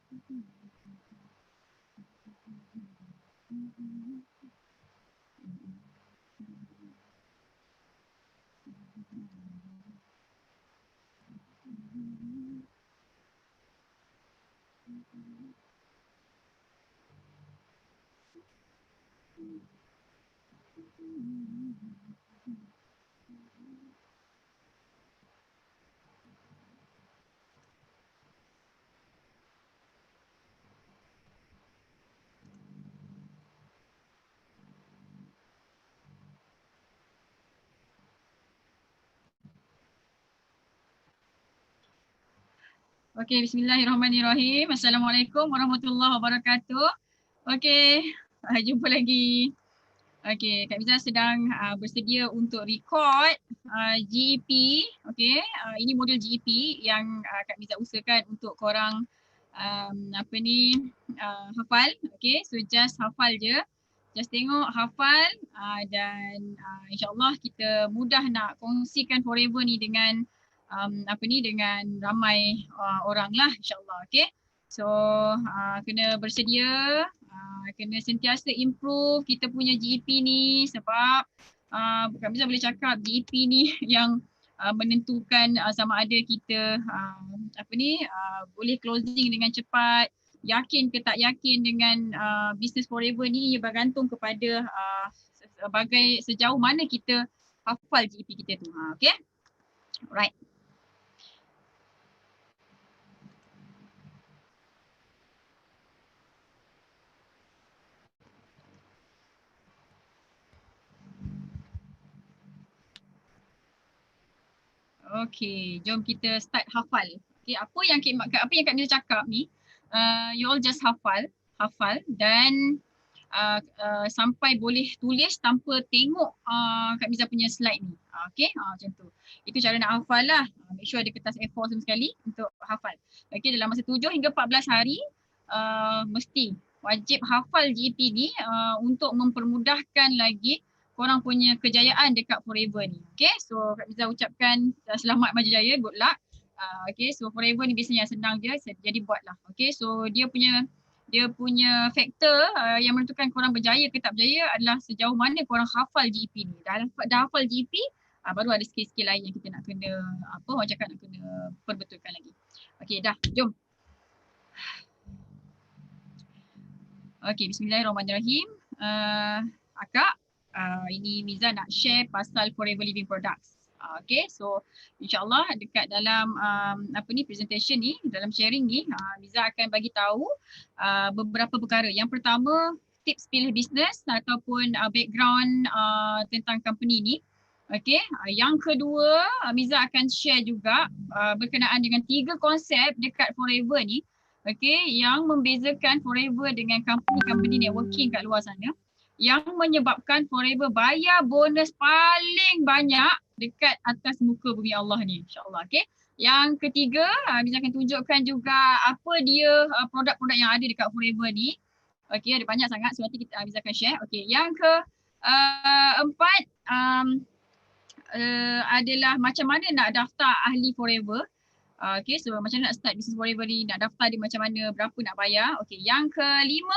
Okey, bismillahirrahmanirrahim. Assalamualaikum warahmatullahi wabarakatuh. Okey, jumpa lagi. Okey, Kak Miza sedang bersedia untuk record GEP. Okey, ini modul GEP yang Kak Miza usahakan untuk korang hafal. Okey, so just hafal je. Just tengok, hafal dan insyaAllah kita mudah nak kongsikan forever ni dengan dengan ramai orang lah insyaAllah. Okay. So kena bersedia, kena sentiasa improve kita punya GEP ni sebab Kak Miza boleh cakap GEP ni yang menentukan sama ada kita boleh closing dengan cepat, yakin ke tak yakin dengan business forever ni bergantung kepada sejauh mana kita hafal GEP kita tu. Okay. Alright. Okay, jom kita start hafal. Okay, apa yang Kak Miza cakap ni, you all just hafal dan sampai boleh tulis tanpa tengok Kak Miza punya slide ni. Okay, macam tu. Itu cara nak hafal lah. Make sure ada kertas A4 sama sekali untuk hafal. Okay, dalam masa 7 hingga 14 hari, mesti wajib hafal GEP ni untuk mempermudahkan lagi korang punya kejayaan dekat Forever ni. Okay, so Kak Miza ucapkan selamat maju jaya, good luck. Okay, so Forever ni biasanya senang je, jadi buatlah. Okay, so dia punya faktor yang menentukan korang berjaya ke tak berjaya adalah sejauh mana korang hafal GEP ni. Dah hafal GEP, baru ada skill-skill lain yang kita nak kena, orang cakap nak kena perbetulkan lagi. Okay, dah, jom. Okay, bismillahirrahmanirrahim. Akak, ini Miza nak share pasal Forever Living Products. Okay, so insyaAllah dekat dalam presentation ni, dalam sharing ni, Miza akan bagi tahu beberapa perkara. Yang pertama, tips pilih bisnes ataupun background tentang company ni. Okay, yang kedua, Miza akan share juga berkenaan dengan 3 konsep dekat Forever ni. Okay, yang membezakan Forever dengan company-company networking kat luar sana, yang menyebabkan Forever bayar bonus paling banyak dekat atas muka bumi Allah ni, insyaAllah. Okay. Yang ketiga, Miza akan tunjukkan juga apa dia produk-produk yang ada dekat Forever ni. Okay, ada banyak sangat, so nanti Miza akan share. Okay, yang keempat adalah macam mana nak daftar ahli Forever. Okay, so macam mana nak start business Forever ni, nak daftar dia macam mana, berapa nak bayar. Okay, yang kelima,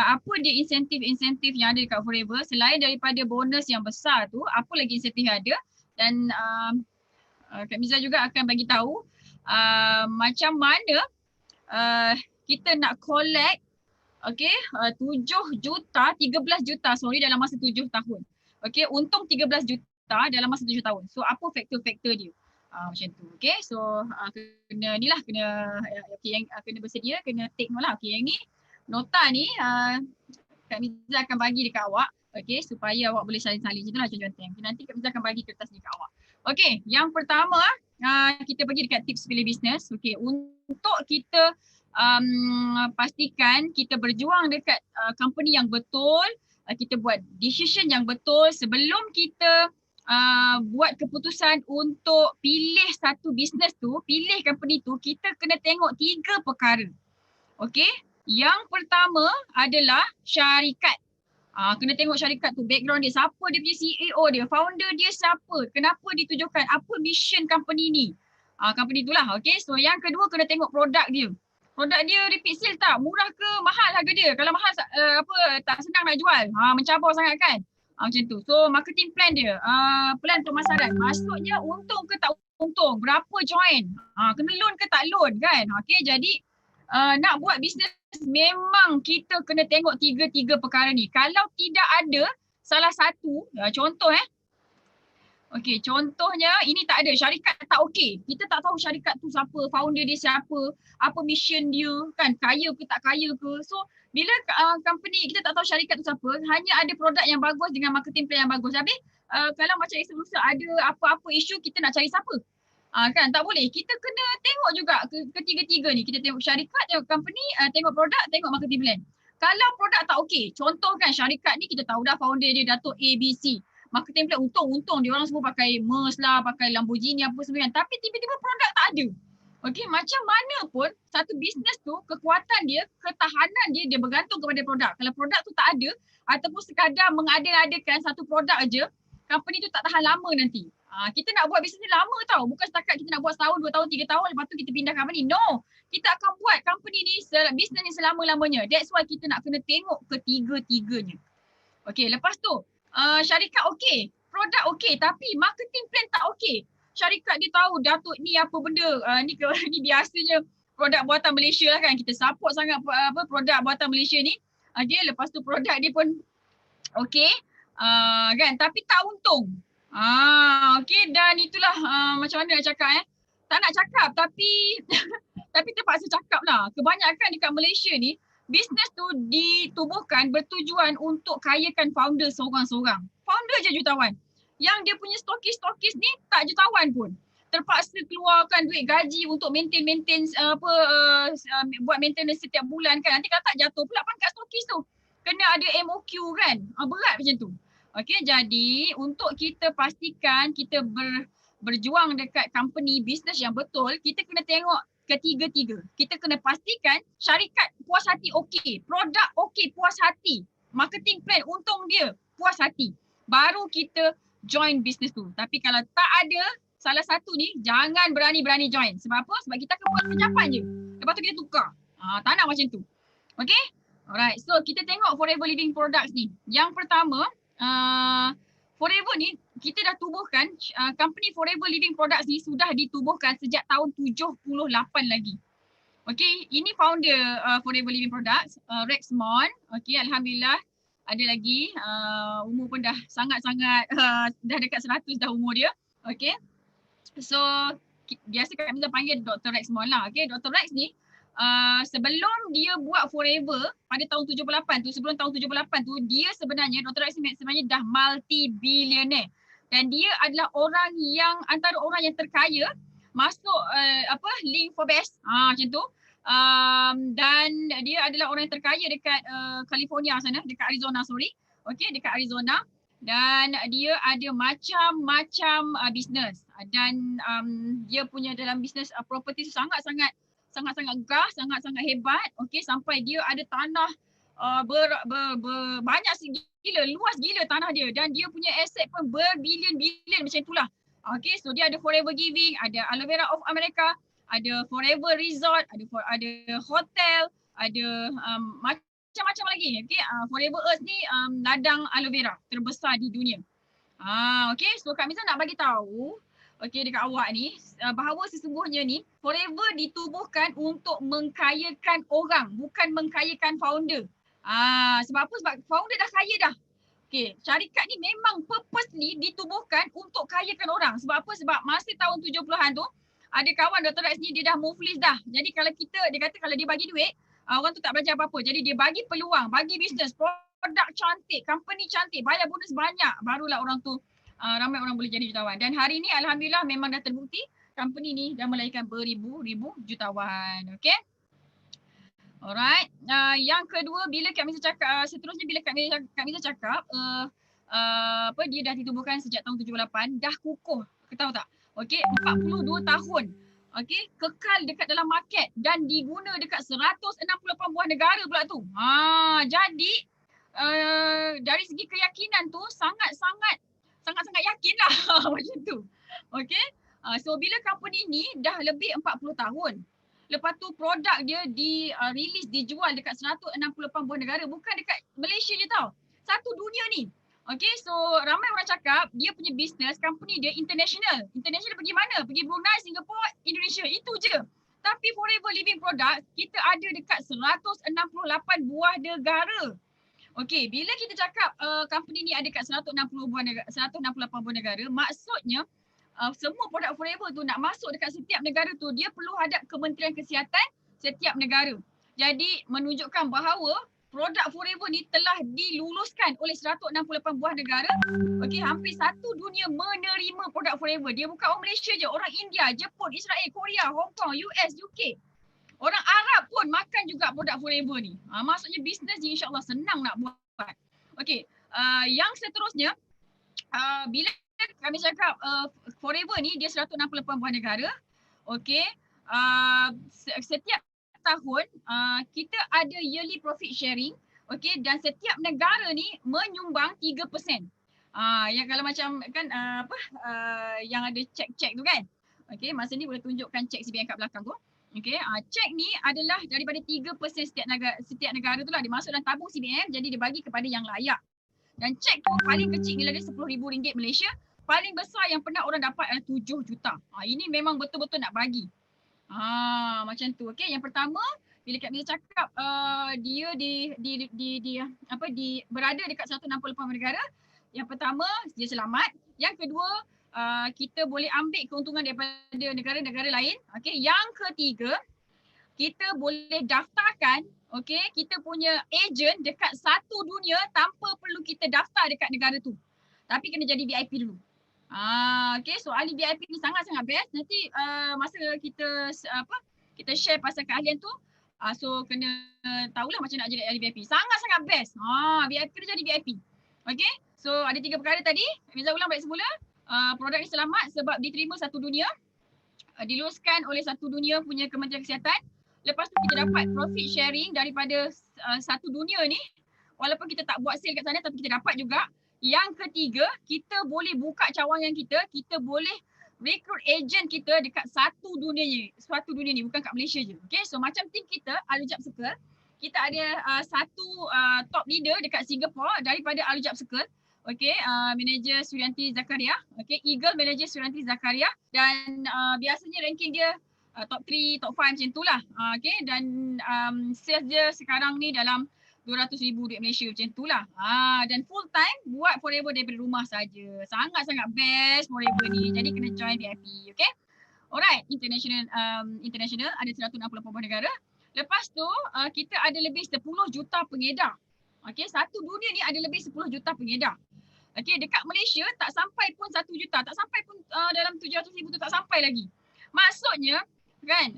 apa dia insentif-insentif yang ada dekat Forever selain daripada bonus yang besar tu, apa lagi insentif yang ada. Dan Kak Miza juga akan bagi tahu macam mana kita nak collect 7 juta, 13 juta dalam masa 7 tahun. Okay, untung 13 juta dalam masa 7 tahun. So apa faktor-faktor dia? Macam tu. Okay, so kena kena bersedia, kena take note lah. Okay, yang ni nota ni Kak Miza akan bagi dekat awak, okay, supaya awak boleh salin-salin macam tu lah contoh-contoh. Okay, nanti Kak Miza akan bagi kertas ni dekat awak. Okay, yang pertama kita pergi dekat tips pilih bisnes. Okay, untuk kita pastikan kita berjuang dekat company yang betul, kita buat decision yang betul sebelum kita buat keputusan untuk pilih satu bisnes tu, pilih company tu, kita kena tengok 3 perkara. Okay, yang pertama adalah syarikat. Kena tengok syarikat tu, background dia, siapa dia punya CEO dia, founder dia siapa, kenapa ditujukan, apa mission company ni. Company tu lah. Okay, so yang kedua kena tengok produk dia. Produk dia repeat sale tak? Murah ke mahal harga dia? Kalau mahal tak senang nak jual. Mencabar sangat kan? Macam tu. So marketing plan dia, plan pemasaran. Maksudnya untung ke tak untung? Berapa join? Kena loan ke tak loan kan? Okay, jadi nak buat bisnes memang kita kena tengok tiga-tiga perkara ni. Kalau tidak ada salah satu, contoh okey, contohnya ini tak ada, syarikat tak okey. Kita tak tahu syarikat tu siapa, founder dia siapa, apa mission dia, kan kaya ke tak kaya ke. So bila company kita tak tahu syarikat tu siapa, hanya ada produk yang bagus dengan marketing plan yang bagus. Habis kalau macam Islam ada apa-apa isu, kita nak cari siapa? Kan tak boleh. Kita kena tengok juga ketiga-tiga ni. Kita tengok syarikat, tengok company, tengok produk, tengok marketing plan. Kalau produk tak okey, contoh kan syarikat ni kita tahu dah founder dia Datuk ABC. Marketing plan untung-untung dia orang semua pakai Merc lah, pakai Lamborghini apa semua kan. Tapi tiba-tiba produk tak ada. Okey, macam mana pun satu bisnes tu kekuatan dia, ketahanan dia bergantung kepada produk. Kalau produk tu tak ada ataupun sekadar mengada-adakan satu produk aja, company tu tak tahan lama nanti. Kita nak buat bisnes ni lama tau. Bukan setakat kita nak buat setahun, 2 tahun, 3 tahun lepas tu kita pindah company. No. Kita akan buat company ni, bisnes ni selama-lamanya. That's why kita nak kena tengok ketiga-tiganya. Okay, lepas tu syarikat okey, produk okey tapi marketing plan tak okey. Syarikat dia tahu Datuk ni apa benda, ni biasanya produk buatan Malaysia lah kan. Kita support sangat produk buatan Malaysia ni. Dia lepas tu produk dia pun okey, kan, tapi tak untung. Okey, dan itulah macam mana nak cakap tak nak cakap tapi tapi terpaksa cakap lah. Kebanyakan dekat Malaysia ni, bisnes tu ditubuhkan bertujuan untuk kayakan founder seorang-seorang. Founder je jutawan. Yang dia punya stokis-stokis ni tak jutawan pun. Terpaksa keluarkan duit gaji untuk maintain buat maintenance setiap bulan kan. Nanti kalau tak jatuh pula pangkat stokis tu. Kena ada MOQ kan. Berat macam tu. Okey, jadi untuk kita pastikan kita berjuang dekat company bisnes yang betul, kita kena tengok ketiga-tiga. Kita kena pastikan syarikat puas hati okey, produk okey, puas hati, marketing plan untung dia, puas hati. Baru kita join bisnes tu. Tapi kalau tak ada salah satu ni, jangan berani-berani join. Sebab apa? Sebab kita akan buat pencapan je. Lepas tu kita tukar. Tak nak macam tu. Okay? Alright. So kita tengok Forever Living Products ni. Yang pertama, Forever ni kita dah tubuhkan, company Forever Living Products ni sudah ditubuhkan sejak tahun 78 lagi. Okay, ini founder Forever Living Products, Rex Mon. Okay, Alhamdulillah ada lagi, umur pun dah sangat-sangat, dah dekat 100 dah umur dia. Okay, so biasa kami dah panggil Dr. Rex Mon lah. Okay, Dr. Rex ni sebelum dia buat Forever pada tahun 78 tu, sebelum tahun 78 tu, dia sebenarnya, Dr. Rex sebenarnya dah multi-billionaire. Dan dia adalah orang yang, antara orang yang terkaya masuk link Forbes, macam tu. Dan dia adalah orang yang terkaya dekat California sana, dekat Arizona okay, dekat Arizona. Dan dia ada macam-macam bisnes. Dan dia punya dalam bisnes property tu sangat-sangat gas, sangat-sangat hebat. Okay, sampai dia ada tanah banyak gila, luas gila tanah dia. Dan dia punya aset pun berbilion-bilion macam itulah. Okay, so dia ada Forever Giving, ada Aloe Vera of America, ada Forever Resort, ada hotel, ada macam-macam lagi. Okay, Forever Earth ni ladang aloe vera terbesar di dunia. Okay, so Kak Miza nak bagi tahu dekat awak ni bahawa sesungguhnya ni Forever ditubuhkan untuk mengkayakan orang, bukan mengkayakan founder. Sebab apa? Sebab founder dah kaya dah. Okay, syarikat ni memang purposely ditubuhkan untuk kayakan orang. Sebab apa? Sebab masa tahun 70-an tu, ada kawan Dr. Rex ni dia dah muflis dah. Jadi kalau dia kata kalau dia bagi duit, orang tu tak belajar apa-apa. Jadi dia bagi peluang, bagi bisnes, produk cantik, company cantik, bayar bonus banyak. Barulah orang tu, ramai orang boleh jadi jutawan. Dan hari ni Alhamdulillah memang dah terbukti company ni dah melahirkan beribu-ribu jutawan. Okay. Alright. Yang kedua, bila Kak Miza cakap, seterusnya bila Kak Miza cakap, dia dah ditubuhkan sejak tahun 78, dah kukuh. Kau tahu tak? Okay, 42 tahun. Okay, kekal dekat dalam market dan diguna dekat 168 buah negara pula tu. Jadi, dari segi keyakinan tu, sangat-sangat yakin lah macam tu. Okay, so bila company ni dah lebih 40 tahun. Lepas tu produk dia release, dijual dekat 168 buah negara, bukan dekat Malaysia je tau. Satu dunia ni. Okay, so ramai orang cakap dia punya business, company dia international. International pergi mana? Pergi Brunei, Singapore, Indonesia. Itu je. Tapi Forever Living Product, kita ada dekat 168 buah negara. Okay, bila kita cakap company ni ada kat 168 buah negara, maksudnya semua produk Forever tu nak masuk dekat setiap negara tu, dia perlu hadap Kementerian Kesihatan setiap negara. Jadi menunjukkan bahawa produk Forever ni telah diluluskan oleh 168 buah negara. Okey, hampir satu dunia menerima produk Forever. Dia bukan orang Malaysia je, orang India, Jepun, Israel, Korea, Hong Kong, US, UK. Orang Arab pun makan juga produk Forever ni. Maksudnya bisnes ni insyaAllah senang nak buat. Okey, yang seterusnya, bila kami cakap Forever ni dia 168 buah negara. Okey, setiap tahun kita ada yearly profit sharing. Okey, dan setiap negara ni menyumbang 3%. Yang kalau macam kan yang ada cek-cek tu kan. Okey, masa ni boleh tunjukkan cek CBN kat belakang tu. Okey, cek ni adalah daripada 3% setiap negara tu lah dimasuk dalam tabung CBN, jadi dibagi kepada yang layak. Dan cek tu paling kecil nilai dia RM10,000 Malaysia, paling besar yang pernah orang dapat adalah 7 juta. Ini memang betul-betul nak bagi. Macam tu. Okey, yang pertama bila Kak Mia cakap dia berada dekat 168 negara, yang pertama dia selamat, yang kedua kita boleh ambil keuntungan daripada negara-negara lain. Okey, yang ketiga kita boleh daftarkan kita punya ejen dekat satu dunia tanpa perlu kita daftar dekat negara tu. Tapi kena jadi VIP dulu. Okey, so ahli VIP ni sangat-sangat best. Nanti masa kita share pasal keahlian tu, so kena tahulah macam nak jadi ahli VIP. Sangat-sangat best. VIP kena jadi VIP. Okey, so ada 3 perkara tadi. Miza ulang balik semula. Produk ni selamat sebab diterima satu dunia, diluluskan oleh satu dunia punya Kementerian Kesihatan. Lepas tu kita dapat profit sharing daripada satu dunia ni, walaupun kita tak buat sale kat sana tapi kita dapat juga. Yang ketiga, kita boleh buka cawangan kita boleh rekrut ejen kita dekat satu dunia ni, bukan kat Malaysia je. Okay, so macam team kita, Alujab Circle, kita ada satu top leader dekat Singapore daripada Alujab Circle. Okay, manager Surianti Zakaria. Okay, Eagle manager Surianti Zakaria, dan biasanya ranking dia top 3, top 5 macam tu lah. Okay, dan sales dia sekarang ni dalam RM200,000 Malaysia macam tu lah. Dan full time buat Forever daripada rumah saja. Sangat-sangat best Forever ni. Jadi kena join VIP. Okay. Alright, international ada 168 negara. Lepas tu kita ada lebih 10 juta pengedar. Okay, satu dunia ni ada lebih 10 juta pengedar. Okay, dekat Malaysia tak sampai pun 1 juta. Tak sampai pun dalam 700,000 tu tak sampai lagi. Maksudnya kan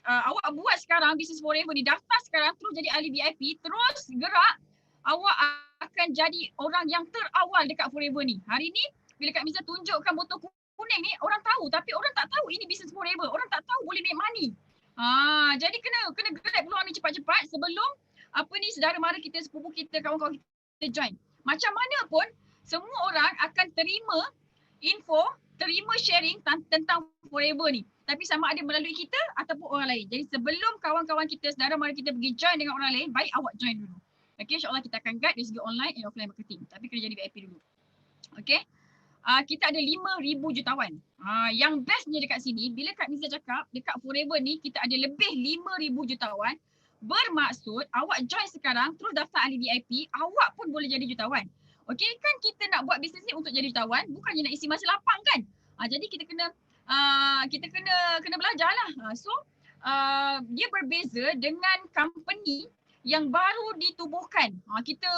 awak buat sekarang Business Forever ni, daftar sekarang terus jadi ahli VIP, terus gerak, awak akan jadi orang yang terawal dekat Forever ni. Hari ni bila Kak Miza tunjukkan botol kuning ni, orang tahu tapi orang tak tahu ini Business Forever. Orang tak tahu boleh make money. Jadi kena grab peluang ni cepat-cepat sebelum saudara mara kita, sepupu kita, kawan-kawan kita join. Macam mana pun semua orang akan terima info, terima sharing tentang Forever ni. Tapi sama ada melalui kita ataupun orang lain. Jadi sebelum kawan-kawan kita, saudara mara kita pergi join dengan orang lain, baik awak join dulu. Okay, insyaAllah kita akan guide dari segi online and offline marketing. Tapi kena jadi VIP dulu. Okay. Kita ada 5,000 jutawan. Yang bestnya dekat sini, bila Kak Miza cakap dekat Forever ni kita ada lebih 5,000 jutawan, bermaksud awak join sekarang terus daftar ahli VIP, awak pun boleh jadi jutawan. Okay, kan kita nak buat bisnes ni untuk jadi jutawan, bukannya nak isi masa lapang kan. Jadi kita kena belajar lah. Dia berbeza dengan company yang baru ditubuhkan. Kita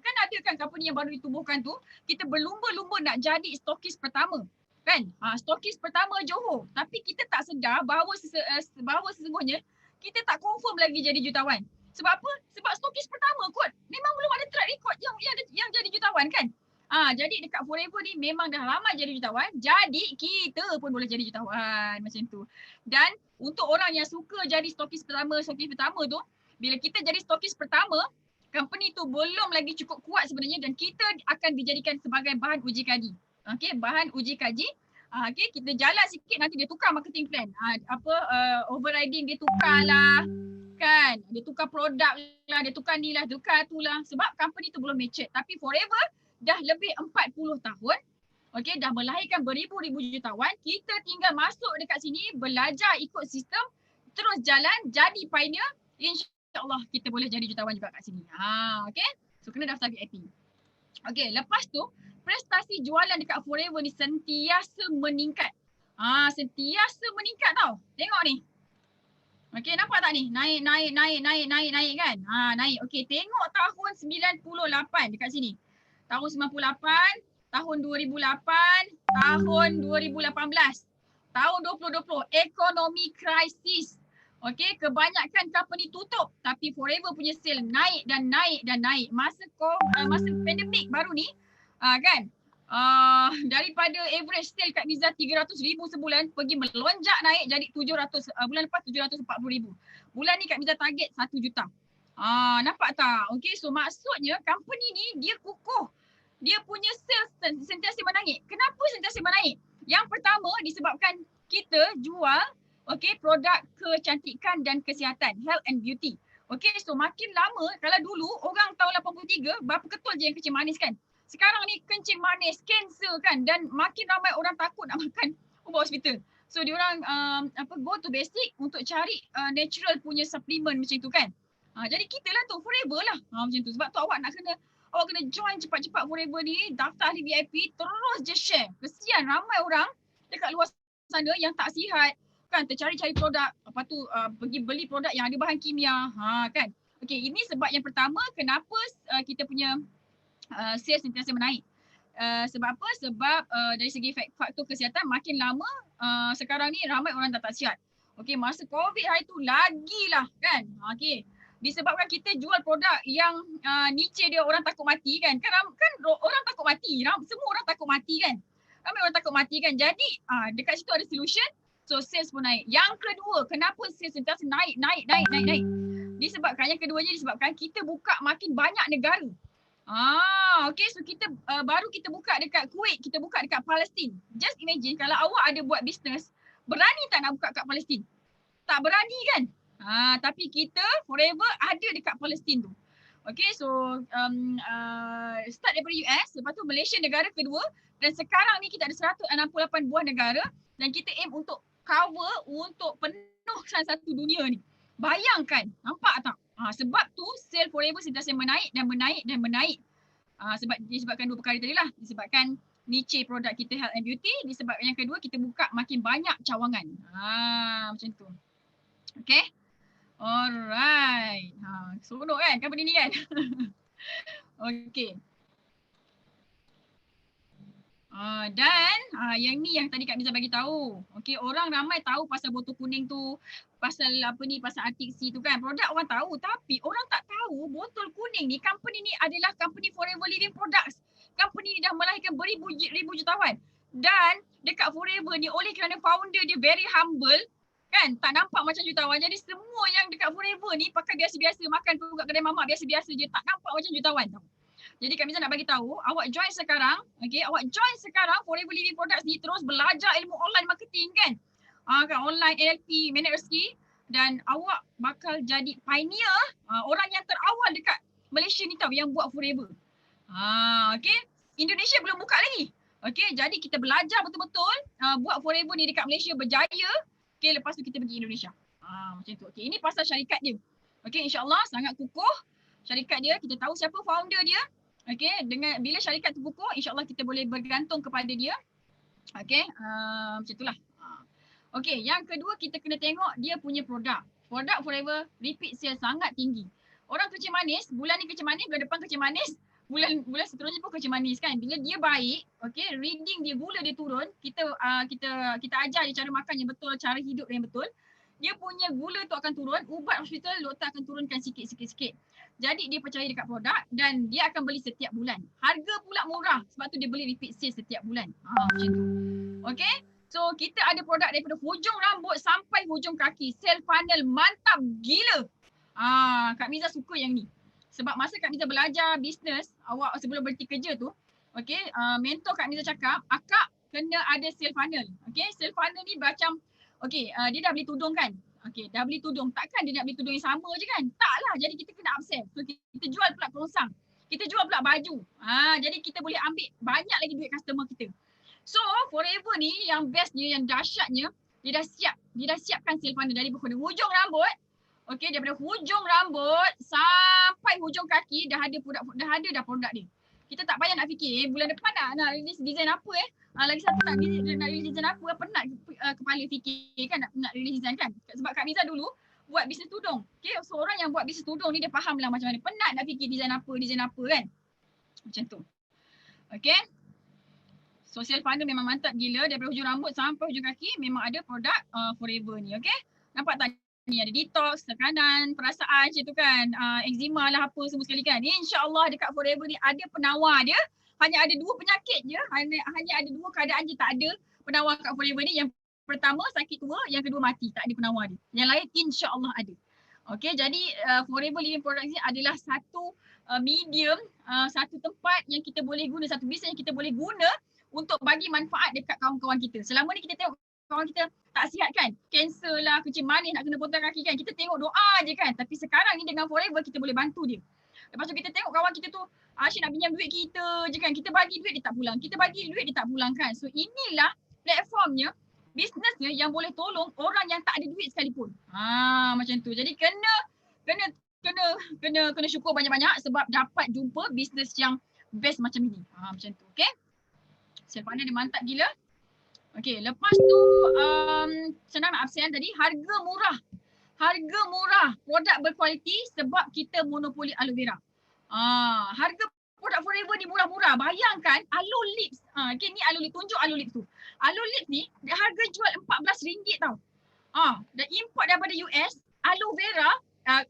kan ada kan company yang baru ditubuhkan tu, kita berlumba-lumba nak jadi stokis pertama. Kan? Stokis pertama Johor. Tapi kita tak sedar bahawa sesungguhnya kita tak confirm lagi jadi jutawan. Sebab apa? Sebab stokis pertama kot. Memang belum ada track record yang jadi jutawan kan? Jadi dekat Forever ni memang dah lama jadi jutawan. Jadi kita pun boleh jadi jutawan macam tu. Dan untuk orang yang suka jadi stokis pertama tu, bila kita jadi stokis pertama, company tu belum lagi cukup kuat sebenarnya dan kita akan dijadikan sebagai bahan uji kaji. Okey, bahan uji kaji Okay, kita jalan sikit nanti dia tukar marketing plan. Overriding dia tukar lah. Kan, dia tukar produk lah, dia tukar ni lah, tukar tu lah. Sebab company tu belum matured. Tapi Forever dah lebih 40 tahun. Okay, dah melahirkan beribu-ribu jutawan. Kita tinggal masuk dekat sini, belajar ikut sistem, terus jalan, jadi pioneer. InsyaAllah kita boleh jadi jutawan juga kat sini. Okay, so kena daftar VIP. Okay, lepas tu prestasi jualan dekat Forever ni sentiasa meningkat. Sentiasa meningkat tau. Tengok ni. Okay, nampak tak ni? Naik kan? Naik. Okay, tengok tahun 98 dekat sini. Tahun 98, tahun 2008, tahun 2018, tahun 2020, ekonomi krisis. Okay, kebanyakan company tutup tapi Forever punya sale naik dan naik dan naik. Masa pandemik baru ni, kan? Daripada average sale Kak Miza 300,000 sebulan pergi melonjak naik jadi 700, bulan lepas 740,000. Bulan ni Kak Miza target 1 juta. Nampak tak? Okay, so maksudnya company ni dia kukuh. Dia punya sales sentiasa menaik. Kenapa sentiasa menaik? Yang pertama disebabkan kita jual produk kecantikan dan kesihatan, health and beauty. Okay, so makin lama, kalau dulu orang tahun 83 berapa ketul je yang kencing manis kan? Sekarang ni kencing manis, kanser kan, dan makin ramai orang takut nak makan ubat hospital. So diorang go to basic untuk cari natural punya supplement macam tu kan. Jadi kita lah tu Forever lah macam tu. Sebab tu awak kena join cepat-cepat Forever ni, daftar ahli VIP, terus je share. Kesian ramai orang dekat luar sana yang tak sihat kan, tercari-cari produk, lepas tu pergi beli produk yang ada bahan kimia kan. Okay, ini sebab yang pertama kenapa kita punya sales sentiasa menaik. Sebab apa? Sebab dari segi faktor kesihatan makin lama sekarang ni ramai orang tak sihat. Okay, masa COVID hari tu lagilah kan. Okay, disebabkan kita jual produk yang niche dia orang takut mati kan. Kan orang takut mati. Semua orang takut mati kan. Ramai orang takut mati kan. Jadi dekat situ ada solution. So sales pun naik. Yang kedua, kenapa sales sentiasa naik. Disebabkan disebabkan kita buka makin banyak negara. Okay, so kita baru kita buka dekat Kuwait, kita buka dekat Palestin. Just imagine kalau awak ada buat bisnes, berani tak nak buka kat Palestin? Tak berani kan? Tapi kita Forever ada dekat Palestin tu. Okay, so start daripada US, lepas tu Malaysia negara kedua, dan sekarang ni kita ada 168 buah negara dan kita aim untuk cover untuk penuhkan satu dunia ni. Bayangkan, nampak tak? Sebab tu sale Forever sentiasa menaik dan menaik dan menaik. Disebabkan dua perkara tadi lah. Disebabkan niche produk kita health and beauty. Disebabkan yang kedua kita buka makin banyak cawangan. Macam tu. Okay. Alright. Seronok kan company ni kan? Okay. Dan yang ni yang tadi Kak Miza bagi tahu. Okay, orang ramai tahu pasal botol kuning tu, pasal pasal Arctic Sea tu kan. Produk orang tahu tapi orang tak tahu botol kuning ni, company ni adalah company Forever Living Products. Company ni dah melahirkan beribu-ribu jutawan. Dan dekat Forever ni oleh kerana founder dia very humble kan, tak nampak macam jutawan. Jadi semua yang dekat Forever ni pakai biasa-biasa, makan tu kat kedai mamak biasa-biasa je, tak nampak macam jutawan tau. Jadi Kak Miza nak bagi tahu, awak join sekarang, Forever Living Products ni terus belajar ilmu online marketing kan. Kan online NLP, manage rezeki, dan awak bakal jadi pioneer, orang yang terawal dekat Malaysia ni tau yang buat Forever. Okay, Indonesia belum buka lagi. Okay, jadi kita belajar betul-betul buat Forever ni dekat Malaysia berjaya. Okay, lepas tu kita pergi Indonesia. Macam tu. Okay, ini pasal syarikat dia. Okay, insyaAllah sangat kukuh syarikat dia. Kita tahu siapa founder dia. Okay, dengan bila syarikat tu kukuh, insyaAllah kita boleh bergantung kepada dia. Okay, macam itulah. Okay, yang kedua kita kena tengok dia punya produk. Produk Forever repeat sale sangat tinggi. Orang kencing manis, bulan ni kencing manis, bulan depan kencing manis, bulan seterusnya pun kencing manis kan. Bila dia baik, okay, reading dia, gula dia turun, kita ajar dia cara makan yang betul, cara hidup yang betul. Dia punya gula tu akan turun, ubat hospital doktor akan turunkan sikit-sikit. Jadi dia percaya dekat produk dan dia akan beli setiap bulan. Harga pula murah sebab tu dia boleh repeat sale setiap bulan. Macam tu. Okay. So kita ada produk daripada hujung rambut sampai hujung kaki. Sale funnel mantap gila. Kak Miza suka yang ni. Sebab masa Kak Miza belajar bisnes, awak sebelum berhenti kerja tu, okay, mentor Kak Miza cakap, akak kena ada sale funnel. Okay, sale funnel ni macam, okay, dia dah beli tudung kan? Okay, dah beli tudung. Takkan dia nak beli tudung yang sama je kan? Taklah, jadi kita kena upsell. So kita jual pula kerongsang. Kita jual pula baju. Jadi kita boleh ambil banyak lagi duit customer kita. So Forever ni yang bestnya, yang dahsyatnya, dia dah siapkan sale funnel dari hujung rambut. Okay, daripada hujung rambut sampai hujung kaki dah ada produk dia. Kita tak payah nak fikir bulan depan nak release design apa lagi satu nak release design apa, penat kepala fikir kan nak release design kan. Sebab Kak Miza dulu buat bisnes tudung. Okay, so orang yang buat bisnes tudung ni dia faham lah macam mana. Penat nak fikir design apa kan. Macam tu. Okay. Social funnel memang mantap gila, daripada hujung rambut sampai hujung kaki memang ada produk Forever ni. Okay. Nampak tak? Ni ada detox, tekanan, perasaan macam tu kan, eczema lah apa semua sekali kan. InsyaAllah dekat Forever ni ada penawar dia. Hanya ada 2 penyakit je, hanya ada 2 keadaan je tak ada penawar kat Forever ni. Yang pertama sakit tua, yang kedua mati, tak ada penawar dia. Yang lain insyaAllah ada. Okay, jadi Forever Living Products ni adalah satu medium, satu tempat yang kita boleh guna, satu bisnes yang kita boleh guna untuk bagi manfaat dekat kawan-kawan kita. Selama ni kita tengok kawan kita tak sihat kan, kanser lah, kecil manis nak kena potong kaki kan, kita tengok doa je kan. Tapi sekarang ni dengan Forever kita boleh bantu dia. Lepas tu kita tengok kawan kita tu asyik nak pinjam duit kita je kan, kita bagi duit dia tak pulang, kita bagi duit dia tak pulang kan. So inilah platformnya, bisnesnya yang boleh tolong orang yang tak ada duit sekalipun. Macam tu. Jadi kena syukur banyak-banyak sebab dapat jumpa bisnes yang best macam ini. Macam tu. Okay. Sale funnel dia mantap gila. Okay, lepas tu senang nak absen tadi, harga murah. Harga murah, produk berkualiti sebab kita monopoli aloe vera. Harga produk Forever ni murah-murah. Bayangkan Aloe Lips. Okay, ni Aloe Lips, tunjuk Aloe Lips tu. Aloe Lips ni harga jual RM14 tau. Dan import daripada US, aloe vera,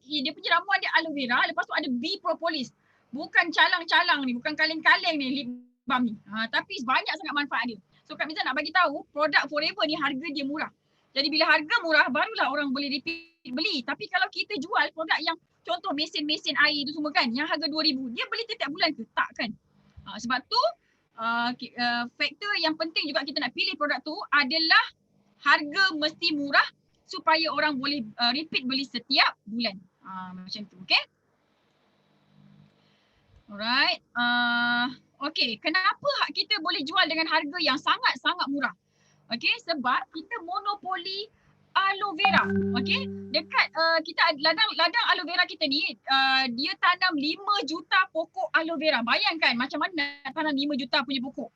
dia punya ramuan dia aloe vera, lepas tu ada bee propolis. Bukan calang-calang ni, bukan kaleng-kaleng ni lip balm ni. Tapi banyak sangat manfaat dia. So Kak Miza nak bagi tahu produk Forever ni harga dia murah. Jadi bila harga murah barulah orang boleh repeat beli. Tapi kalau kita jual produk yang contoh mesin-mesin air tu semua kan, yang harga RM2,000, dia beli setiap bulan ke? Tak kan? Sebab tu faktor yang penting juga kita nak pilih produk tu adalah harga mesti murah supaya orang boleh repeat beli setiap bulan. Macam tu, okay? Alright. Okay, kenapa kita boleh jual dengan harga yang sangat-sangat murah? Okay, sebab kita monopoli aloe vera. Okay, dekat kita ladang aloe vera kita ni, dia tanam 5 juta pokok aloe vera. Bayangkan macam mana nak tanam 5 juta punya pokok.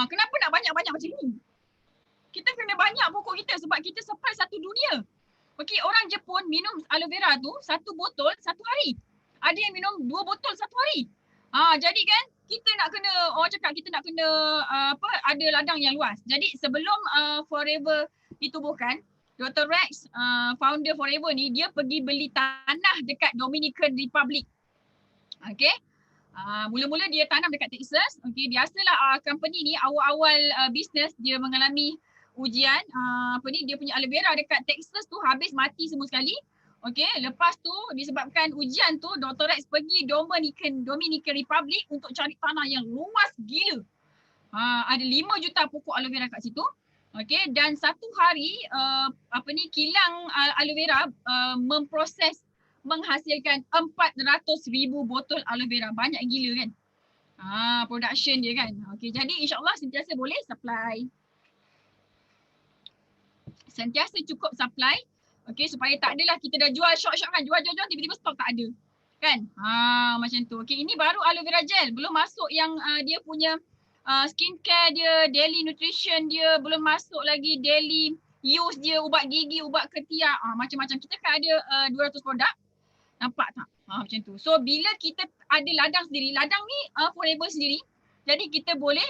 Kenapa nak banyak-banyak macam ni? Kita kena banyak pokok kita sebab kita supply satu dunia. Okay, orang Jepun minum aloe vera tu 1 botol 1 hari. Ada yang minum 2 botol 1 hari. Jadi kan kita nak kena, orang cakap kita nak kena ada ladang yang luas. Jadi sebelum Forever ditubuhkan, Dr. Rex, founder Forever ni, dia pergi beli tanah dekat Dominican Republic. Okay. Mula-mula dia tanam dekat Texas. Okay, biasalah company ni awal-awal bisnes dia mengalami ujian. Dia punya aloe vera dekat Texas tu habis mati semua sekali. Okay, lepas tu disebabkan ujian tu, Dr. Rex pergi Dominican Republic untuk cari tanah yang luas gila. Ada 5 juta pokok aloe vera kat situ. Okay, dan satu hari kilang aloe vera memproses menghasilkan 400,000 botol aloe vera. Banyak gila kan? Production dia kan. Okay, jadi insyaAllah sentiasa boleh supply. Sentiasa cukup supply. Okay, supaya tak adalah kita dah jual short-short kan, jual tiba-tiba stok tak ada. Kan? Macam tu. Okay, ini baru aloe vera gel. Belum masuk yang dia punya skincare dia, daily nutrition dia, belum masuk lagi daily use dia, ubat gigi, ubat ketiak, macam-macam. Kita kan ada 200 produk. Nampak tak? Macam tu. So bila kita ada ladang sendiri, ladang ni Forever sendiri, jadi kita boleh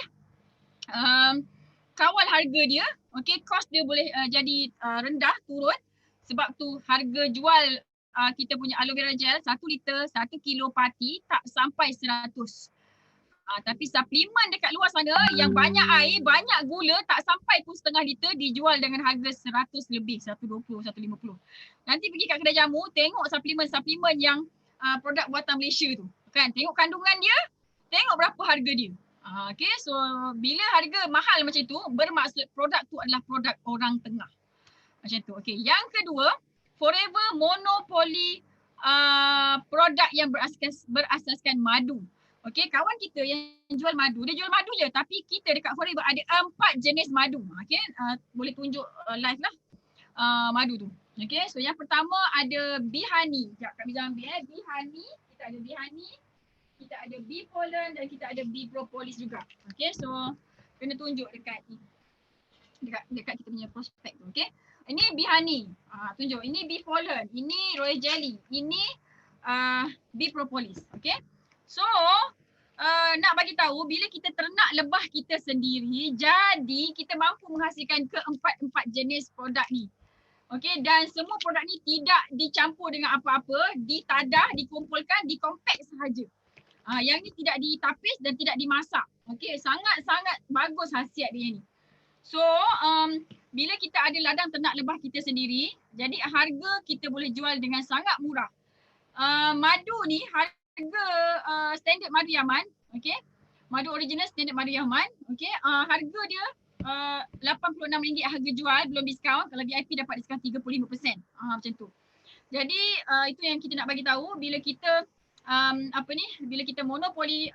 kawal harga dia. Okay, cost dia boleh jadi rendah, turun. Sebab tu harga jual kita punya aloe vera gel 1 liter 1 kilo pati tak sampai 100. Tapi suplemen dekat luar sana yang banyak air, banyak gula, tak sampai pun setengah liter dijual dengan harga 100 lebih, 120, 150. Nanti pergi kat kedai jamu, tengok suplemen yang produk buatan Malaysia tu. Kan? Tengok kandungan dia, tengok berapa harga dia. Okay, so bila harga mahal macam tu, bermaksud produk tu adalah produk orang tengah. Macam tu. Okay, yang kedua, Forever monopoli produk yang berasaskan madu. Okay, kawan kita yang jual madu, dia jual madu je, tapi kita dekat Forever ada 4 jenis madu. Okay, boleh tunjuk live lah madu tu. Okay, so yang pertama ada Bee Honey. Sekejap Kak Miza ambil Bee Honey, kita ada Bee Honey, kita ada Bee Pollen dan kita ada Bee Propolis juga. Okay, so kena tunjuk dekat ni. Dekat kita punya prospek tu. Okay, ini Bee Honey. Tunjuk, ini Bee Pollen, ini Royal Jelly, ini Bee Propolis. Okay, so nak bagi tahu bila kita ternak lebah kita sendiri, jadi kita mampu menghasilkan keempat-empat jenis produk ni. Okey, dan semua produk ni tidak dicampur dengan apa-apa, ditadah, dikumpulkan, dikompak sahaja. Yang ni tidak ditapis dan tidak dimasak. Okey, sangat-sangat bagus khasiat dia ni. So, bila kita ada ladang ternak lebah kita sendiri, jadi harga kita boleh jual dengan sangat murah. Madu ni harga standard madu Yaman, okey. Madu original standard madu Yaman, okey. Harga dia RM86 harga jual belum diskaun. Kalau VIP dapat diskaun 35%. Macam tu. Jadi itu yang kita nak bagi tahu bila kita bila kita monopoli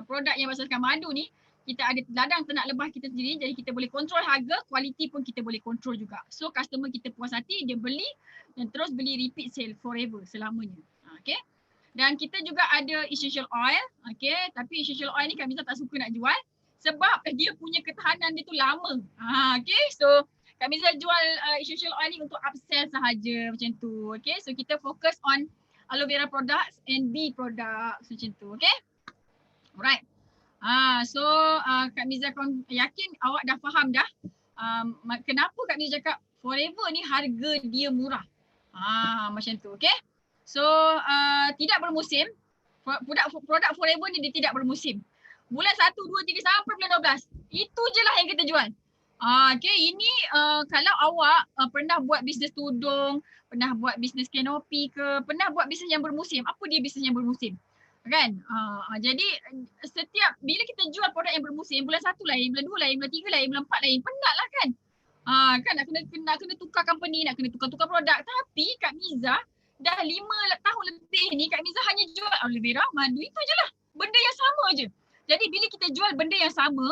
produk yang berasaskan madu ni, kita ada ladang ternak lebah kita sendiri, jadi kita boleh kontrol harga, kualiti pun kita boleh kontrol juga. So customer kita puas hati, dia beli dan terus beli repeat sale forever selamanya. Okay. Dan kita juga ada essential oil, okay. Tapi essential oil ni kami tak suka nak jual sebab dia punya ketahanan dia tu lama. Okay, so Kak Miza jual essential oil ni untuk upsell sahaja macam tu. Okay, so kita fokus on aloe vera products and bee products macam tu. Okay, alright. So Kak Miza yakin awak dah faham dah kenapa Kak Miza cakap Forever ni harga dia murah. Macam tu. Okay, so tidak bermusim. Produk Forever ni dia tidak bermusim. Bulan 1, 2, 3 sampai bulan 12. Itu je lah yang kita jual. Okay, ini kalau awak pernah buat bisnes tudung, pernah buat bisnes kanopi ke, pernah buat bisnes yang bermusim. Apa dia bisnes yang bermusim? Kan? Jadi setiap bila kita jual produk yang bermusim, bulan 1 lain, bulan 2 lain, bulan 3 lain, bulan 4 lain, penat lah kan? Kan nak kena tukar company, nak kena tukar produk. Tapi Kak Miza dah 5 tahun lebih ni, Kak Miza hanya jual aloe vera, madu, itu je lah. Benda yang sama je. Jadi bila kita jual benda yang sama,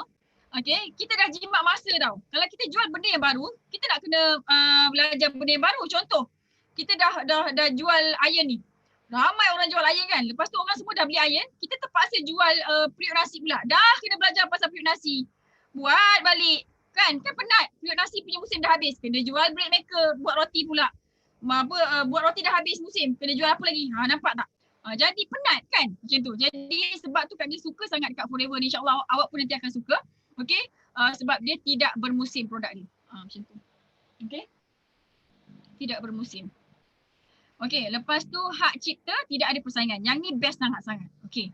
okay, kita dah jimat masa tau. Kalau kita jual benda yang baru, kita nak kena belajar benda yang baru. Contoh, kita dah jual iron ni. Ramai orang jual iron kan. Lepas tu orang semua dah beli iron, kita terpaksa jual periuk nasi pula. Dah kena belajar pasal periuk nasi. Buat balik. Kan penat. Periuk nasi punya musim dah habis. Kena jual bread maker, buat roti pula. Buat roti dah habis musim. Kena jual apa lagi? Nampak tak? Jadi penat kan macam tu. Jadi sebab tu Kak Miza suka sangat dekat Forever ni. InsyaAllah awak pun nanti akan suka. Okay. Sebab dia tidak bermusim produk ni. Macam tu. Okay. Tidak bermusim. Okay. Lepas tu hak cipta tidak ada persaingan. Yang ni best sangat-sangat. Okay.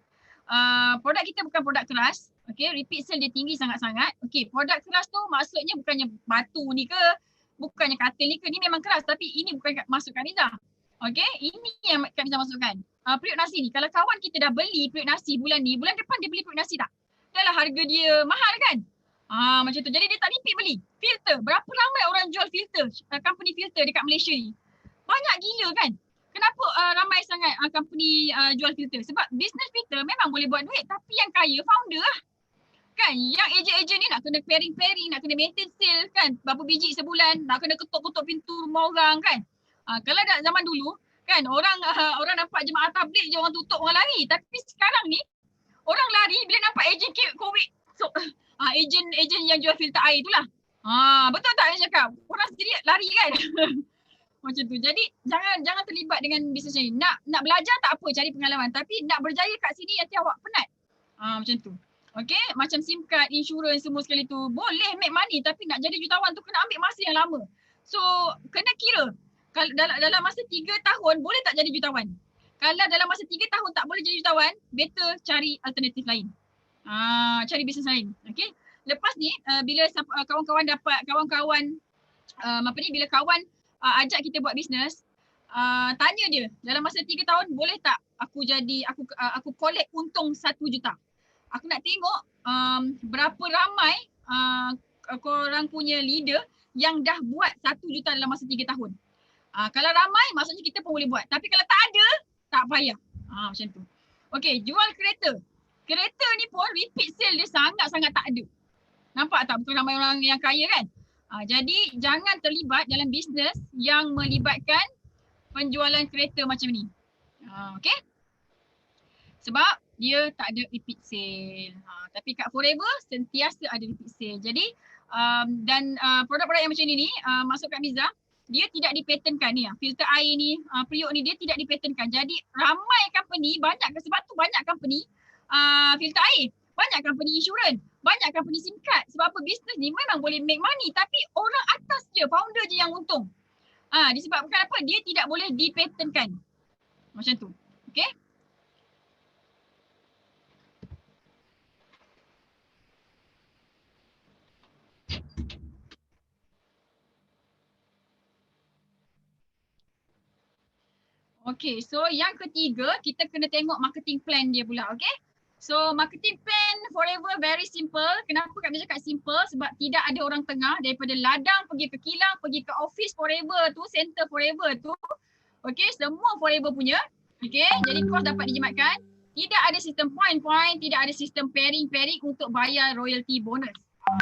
Produk kita bukan produk keras. Okay. Repeat sale dia tinggi sangat-sangat. Okay. Produk keras tu maksudnya bukannya batu ni ke. Bukannya katil ni ke. Ni memang keras. Tapi ini bukan masuk Kak Miza. Okay. Ini yang Kak Miza masukkan. Periuk nasi ni, kalau kawan kita dah beli periuk nasi bulan ni, bulan depan dia beli periuk nasi tak? Dah lah harga dia mahal kan? Macam tu. Jadi dia tak repeat beli. Filter. Berapa ramai orang jual filter, company filter dekat Malaysia ni? Banyak gila kan? Kenapa ramai sangat company jual filter? Sebab business filter memang boleh buat duit, tapi yang kaya founder lah. Kan? Yang ejen-ejen ni nak kena pairing-pairing, nak kena maintain sale kan? Berapa biji sebulan, nak kena ketuk-ketuk pintu rumah orang kan? Kalau dah zaman dulu, kan orang nampak jemaah tabligh je orang tutup, orang lari. Tapi sekarang ni orang lari bila nampak ejen COVID. So ejen yang jual filter air tu lah. Betul tak yang cakap? Orang sendiri lari kan. Macam tu. Jadi jangan terlibat dengan bisnes ni. Nak belajar tak apa, cari pengalaman. Tapi nak berjaya kat sini nanti awak penat. Macam tu. Okay, macam SIM card, insurans semua sekali tu. Boleh make money tapi nak jadi jutawan tu kena ambil masa yang lama. So kena kira. Kalau dalam masa 3 tahun boleh tak jadi jutawan? Kalau dalam masa 3 tahun tak boleh jadi jutawan, better cari alternatif lain. Cari bisnes lain. Okay. Lepas ni bila kawan-kawan dapat bila kawan ajak kita buat bisnes, tanya dia dalam masa 3 tahun boleh tak aku collect untung 1 juta. Aku nak tengok berapa ramai korang punya leader yang dah buat 1 juta dalam masa 3 tahun. Kalau ramai maksudnya kita pun boleh buat. Tapi kalau tak ada, tak payah. Macam tu. Okay, jual kereta. Kereta ni pun repeat sale dia sangat-sangat tak ada. Nampak tak? Bukan ramai orang yang kaya kan? Jadi jangan terlibat dalam bisnes yang melibatkan penjualan kereta macam ni. Okay? Sebab dia tak ada repeat sale. Tapi kat Forever sentiasa ada repeat sale. Jadi produk-produk yang macam ni masuk kat Miza, dia tidak dipatenkan ni. Filter air ni, periuk ni dia tidak dipatenkan. Jadi ramai company, sebab tu banyak company filter air. Banyak company insurans, banyak company SIM card. Sebab apa? Bisnes ni memang boleh make money tapi orang atas je, founder je yang untung. Disebabkan apa? Dia tidak boleh dipatenkan. Macam tu. Okay? Okay, so yang ketiga kita kena tengok marketing plan dia pula, okay? So marketing plan Forever very simple. Kenapa kami cakap simple? Sebab tidak ada orang tengah daripada ladang pergi ke kilang, pergi ke office Forever tu, center Forever tu. Okay, semua Forever punya. Okay, jadi kos dapat dijimatkan. Tidak ada sistem point-point, tidak ada sistem pairing-pairing untuk bayar royalty bonus.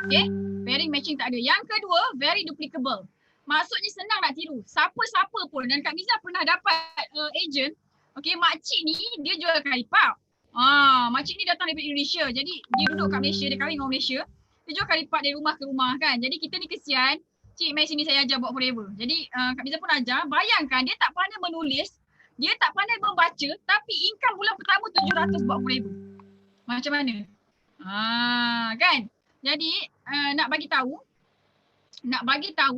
Okay, pairing matching tak ada. Yang kedua, very duplicable. Maksudnya senang nak tiru. Siapa-siapa pun. Dan Kak Miza pernah dapat agent. Okay, makcik ni dia jual curry puff. Makcik ni datang daripada Indonesia. Jadi dia duduk kat Malaysia, dia kahwin dengan Malaysia. Dia jual curry puff dari rumah ke rumah kan. Jadi kita ni kesian. Cik, mari sini saya ajar buat Forever. Jadi Kak Miza pun ajar. Bayangkan dia tak pandai menulis. Dia tak pandai membaca. Tapi income bulan pertama 700 buat Forever. Macam mana? Kan? Jadi nak bagi tahu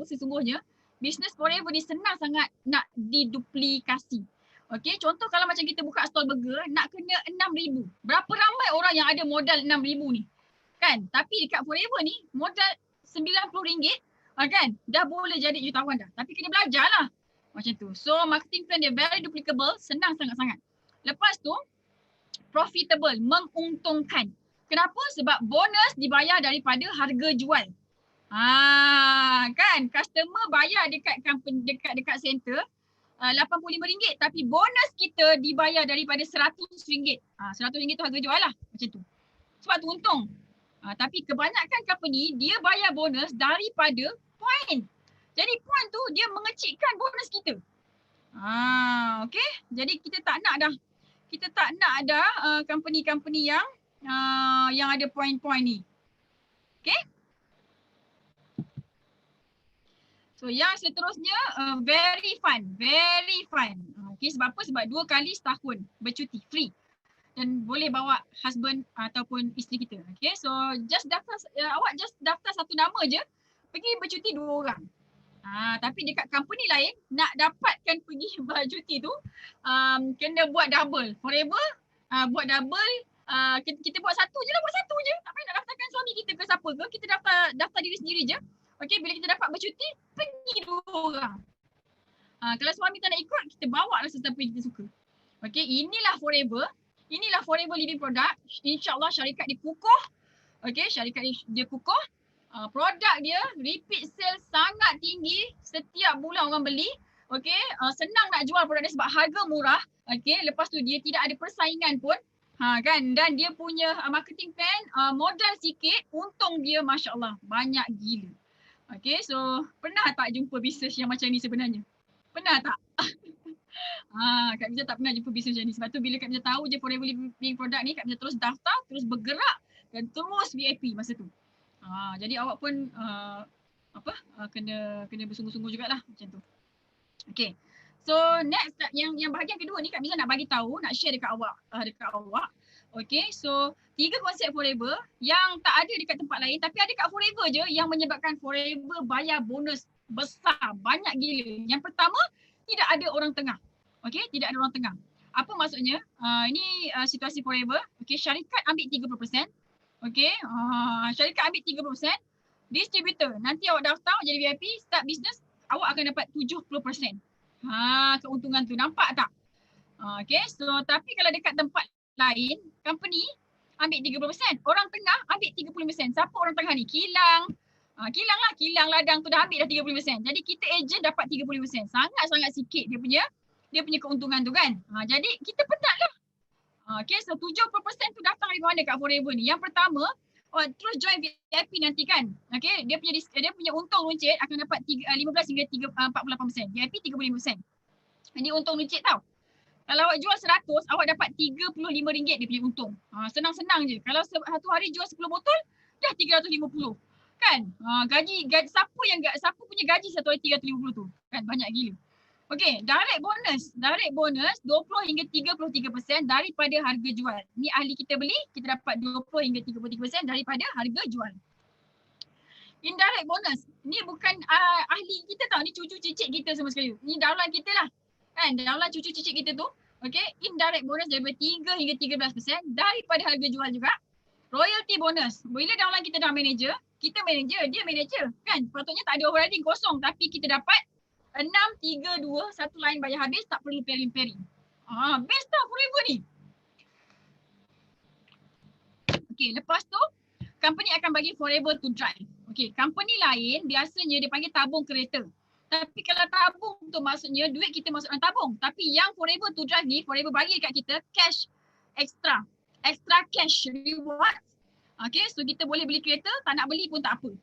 sesungguhnya bisnes Forever ni senang sangat nak diduplikasi. Okey, contoh kalau macam kita buka stall burger nak kena 6,000. Berapa ramai orang yang ada modal 6,000 ni? Kan? Tapi dekat Forever ni modal RM90 kan? Dah boleh jadi jutawan dah. Tapi kena belajar lah. Macam tu. So marketing plan dia very duplicable, senang sangat-sangat. Lepas tu profitable, menguntungkan. Kenapa? Sebab bonus dibayar daripada harga jual. Kan customer bayar dekat company, dekat center RM85 tapi bonus kita dibayar daripada RM100. RM100 tu harga jual lah, macam tu. Sebab tu untung. Tapi kebanyakan company dia bayar bonus daripada point. Jadi point tu dia mengecilkan bonus kita. Okay. Jadi kita tak nak dah. Kita tak nak ada company-company yang ada point-point ni. Okay. So yang seterusnya very fun. Okay, sebab apa? Sebab 2 kali setahun bercuti free. Dan boleh bawa husband ataupun isteri kita. Okay, so awak just daftar satu nama je, pergi bercuti 2 orang. Tapi dekat company lain nak dapatkan pergi bercuti tu kena buat double. Forever buat double, kita buat satu je. Tak payah nak daftarkan suami kita ke siapa ke, kita daftar diri sendiri je. Okay, bila kita dapat bercuti, pergi 2 orang. Kalau suami tak nak ikut, kita bawa lah sesiapa yang kita suka. Okay, inilah Forever. Inilah Forever Living Product. InsyaAllah syarikat dia kukuh. Okay, syarikat dia kukuh. Produk dia repeat sale sangat tinggi. Setiap bulan orang beli. Okay, senang nak jual produk dia sebab harga murah. Okay, lepas tu dia tidak ada persaingan pun. Kan, dan dia punya marketing plan modal sikit, untung dia Masya Allah banyak gila. Okay, so pernah tak jumpa bisnes yang macam ni sebenarnya? Pernah tak? Kak Miza tak pernah jumpa bisnes macam ni. Sebab tu bila Kak Miza tahu je Forever Living Product ni, Kak Miza terus daftar, terus bergerak dan terus VIP masa tu. Jadi awak pun kena bersungguh-sungguh jugalah macam tu. Okay. So next yang bahagian kedua ni Kak Miza nak bagi tahu, nak share dekat awak. Okay, so 3 konsep Forever yang tak ada dekat tempat lain tapi ada kat Forever je yang menyebabkan Forever bayar bonus besar, banyak gila. Yang pertama, tidak ada orang tengah. Okay, tidak ada orang tengah. Apa maksudnya? Ini situasi Forever. Okay, syarikat ambil 30%. Okay, syarikat ambil 30%. Distributor, nanti awak daftar jadi VIP, start business, awak akan dapat 70%. Keuntungan tu, nampak tak? Okay, so tapi kalau dekat tempat lain, company ambil 30%. Orang tengah ambil 30%. Siapa orang tengah ni? Kilang. Kilang ladang tu dah ambil dah 30%. Jadi kita agent dapat 30%. Sangat-sangat sikit dia punya keuntungan tu kan. Jadi kita penat lah. Okay, so 70% tu datang dari mana kat Forever ni? Yang pertama, terus join VIP nanti kan. Okay, dia punya untung luncit akan dapat 15 hingga 48%. VIP 35%. Ini untung luncit tau. Kalau awak jual 100, awak dapat RM35 dia punya untung. Senang-senang je. Kalau satu hari jual 10 botol, dah 350. Kan? Gaji siapa punya gaji satu hari 350 tu? Kan banyak gila. Okey, direct bonus 20 hingga 33% daripada harga jual. Ni ahli kita beli, kita dapat 20 hingga 33% daripada harga jual. Indirect bonus, ni bukan ahli kita tau, ni cucu cicit kita semua sekali. Ni daulat kita lah. Kan, daulat cucu cicit kita tu. Okey, indirect bonus daripada 3 hingga 13% daripada harga jual juga. Royalty bonus, bila daulat kita dah manager, kita manager, dia manager. Kan, patutnya tak ada overriding kosong tapi kita dapat 6, 3, 2, satu line bayar habis, tak perlu pairing. Best tau Forever ni. Okay, lepas tu, company akan bagi Forever to drive. Okay, company lain biasanya dia panggil tabung kereta. Tapi kalau tabung tu maksudnya duit kita masuk dalam tabung. Tapi yang Forever to drive ni, Forever bagi dekat kita cash extra. Extra cash reward. Okay, so kita boleh beli kereta, tak nak beli pun tak apa.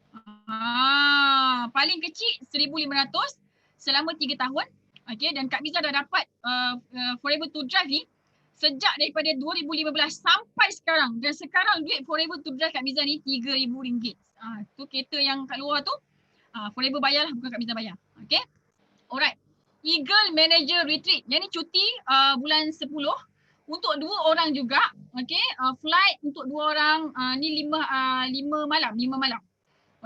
Paling kecil 1,500 selama 3 tahun. Okay, dan Kak Miza dah dapat Forever to Drive ni sejak daripada 2015 sampai sekarang. Dan sekarang duit Forever to Drive Kak Miza ni RM3,000. Tu kereta yang kat luar tu Forever bayar lah, bukan Kak Miza bayar. Okay, alright. Eagle Manager Retreat. Yang ni cuti bulan 10 untuk 2 orang juga. Okay, flight untuk 2 orang ni 5 malam.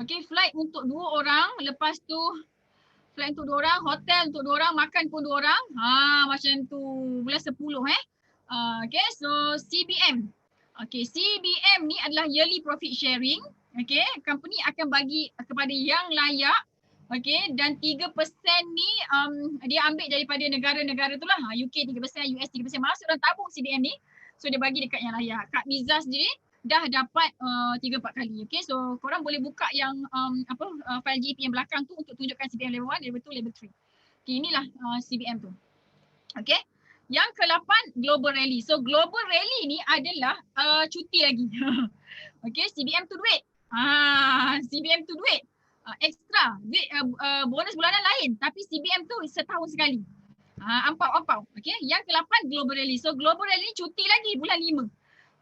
Okay, flight untuk 2 orang. Lepas tu flight untuk 2 orang, hotel untuk 2 orang, makan pun 2 orang. Macam tu. Bulan 10 okay, so CBM. Okay, CBM ni adalah yearly profit sharing. Okay, company akan bagi kepada yang layak. Okay, dan 3% ni dia ambil daripada negara-negara tu lah. UK 3%, US 3%, masuk dalam tabung CBM ni. So dia bagi dekat yang layak. Kak Miza sendiri dah dapat 3-4 kali. Okay, so korang boleh buka yang file GP yang belakang tu untuk tunjukkan CBM level 1, level 2, level 3. Okay, inilah CBM tu. Okay, yang ke-8 Global Rally. So Global Rally ni adalah cuti lagi. Okay, CBM tu duit. CBM tu duit. Extra, duit bonus bulanan lain. Tapi CBM tu setahun sekali. Ampau. Okay, yang ke-8 Global Rally. So Global Rally ni cuti lagi bulan 5.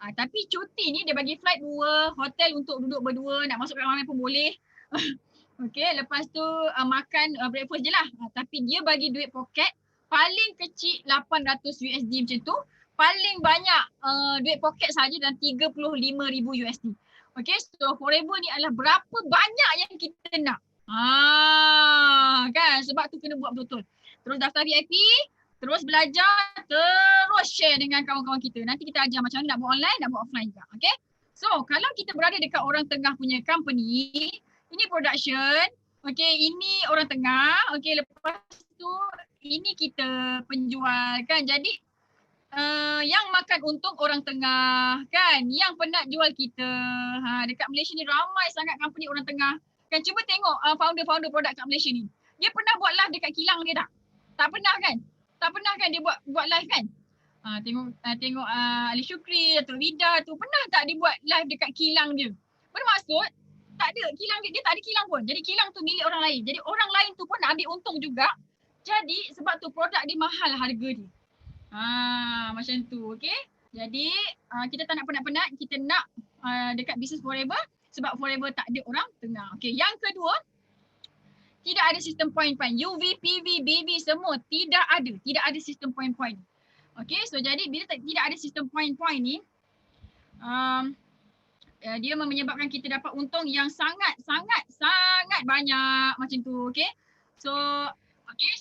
Tapi cuti ni dia bagi flight 2, hotel untuk duduk berdua, nak masuk ramai pun boleh. Okay, lepas tu makan breakfast je lah. Tapi dia bagi duit poket paling kecil $800 macam tu. Paling banyak duit poket saja dan $35,000. Okay, so Forever ni adalah berapa banyak yang kita nak. Kan, sebab tu kena buat betul-betul. Terus daftar VIP, terus belajar, terus share dengan kawan-kawan kita. Nanti kita ajar macam mana nak buat online, nak buat offline juga. Okay? So, kalau kita berada dekat orang tengah punya company, ini production, okay, ini orang tengah, okay, lepas tu ini kita penjual kan. Jadi, yang makan untung orang tengah kan, yang penat jual kita. Dekat Malaysia ni ramai sangat company orang tengah. Kan cuba tengok founder-founder produk kat Malaysia ni. Dia pernah buat live dekat kilang dia tak? Tak pernah kan? Tak pernah kan dia buat live kan? Tengok Ali Shukri, Datuk Vida tu pernah tak dia buat live dekat kilang dia? Bermaksud tak ada kilang dia tak ada kilang pun. Jadi kilang tu milik orang lain. Jadi orang lain tu pun nak ambil untung juga. Jadi sebab tu produk dia mahal harga dia. Macam tu, okay? Jadi kita tak nak penat-penat, kita nak dekat Business Forever sebab Forever tak ada orang tengah. Okay, yang kedua, tidak ada sistem point-point. UV, PV, BV semua tidak ada sistem point-point. Okay, so jadi bila tidak ada sistem point-point ni, dia menyebabkan kita dapat untung yang sangat banyak macam tu, okay? So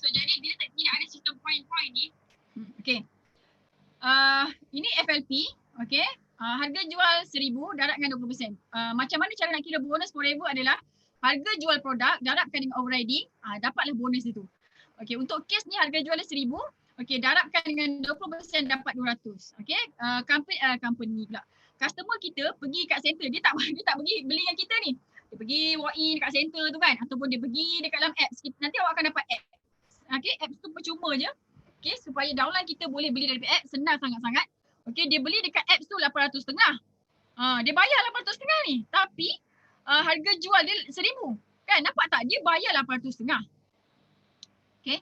jadi bila tidak ada sistem point-point ni, okay. Ini FLP, okay. Harga jual 1,000, darab dengan 20%. Macam mana cara nak kira bonus Forever adalah harga jual produk, darabkan dengan overriding, dapatlah bonus itu. Okay, untuk kes ni harga jual 1,000, okay, darabkan dengan 20% dapat 200. Okay, company pula. customer kita pergi kat center, dia tak pergi beli dengan kita ni. Dia pergi walk in dekat center tu kan, ataupun dia pergi dekat dalam apps. Nanti awak akan dapat apps. Okay, apps tu percuma je. Okay, supaya downline kita boleh beli dari apps, senang sangat-sangat. Okay, dia beli dekat apps tu 800.5. Dia bayar 800.5 ni. Tapi harga jual dia 1,000. Kan, nampak tak? Dia bayar 800.5. Okay,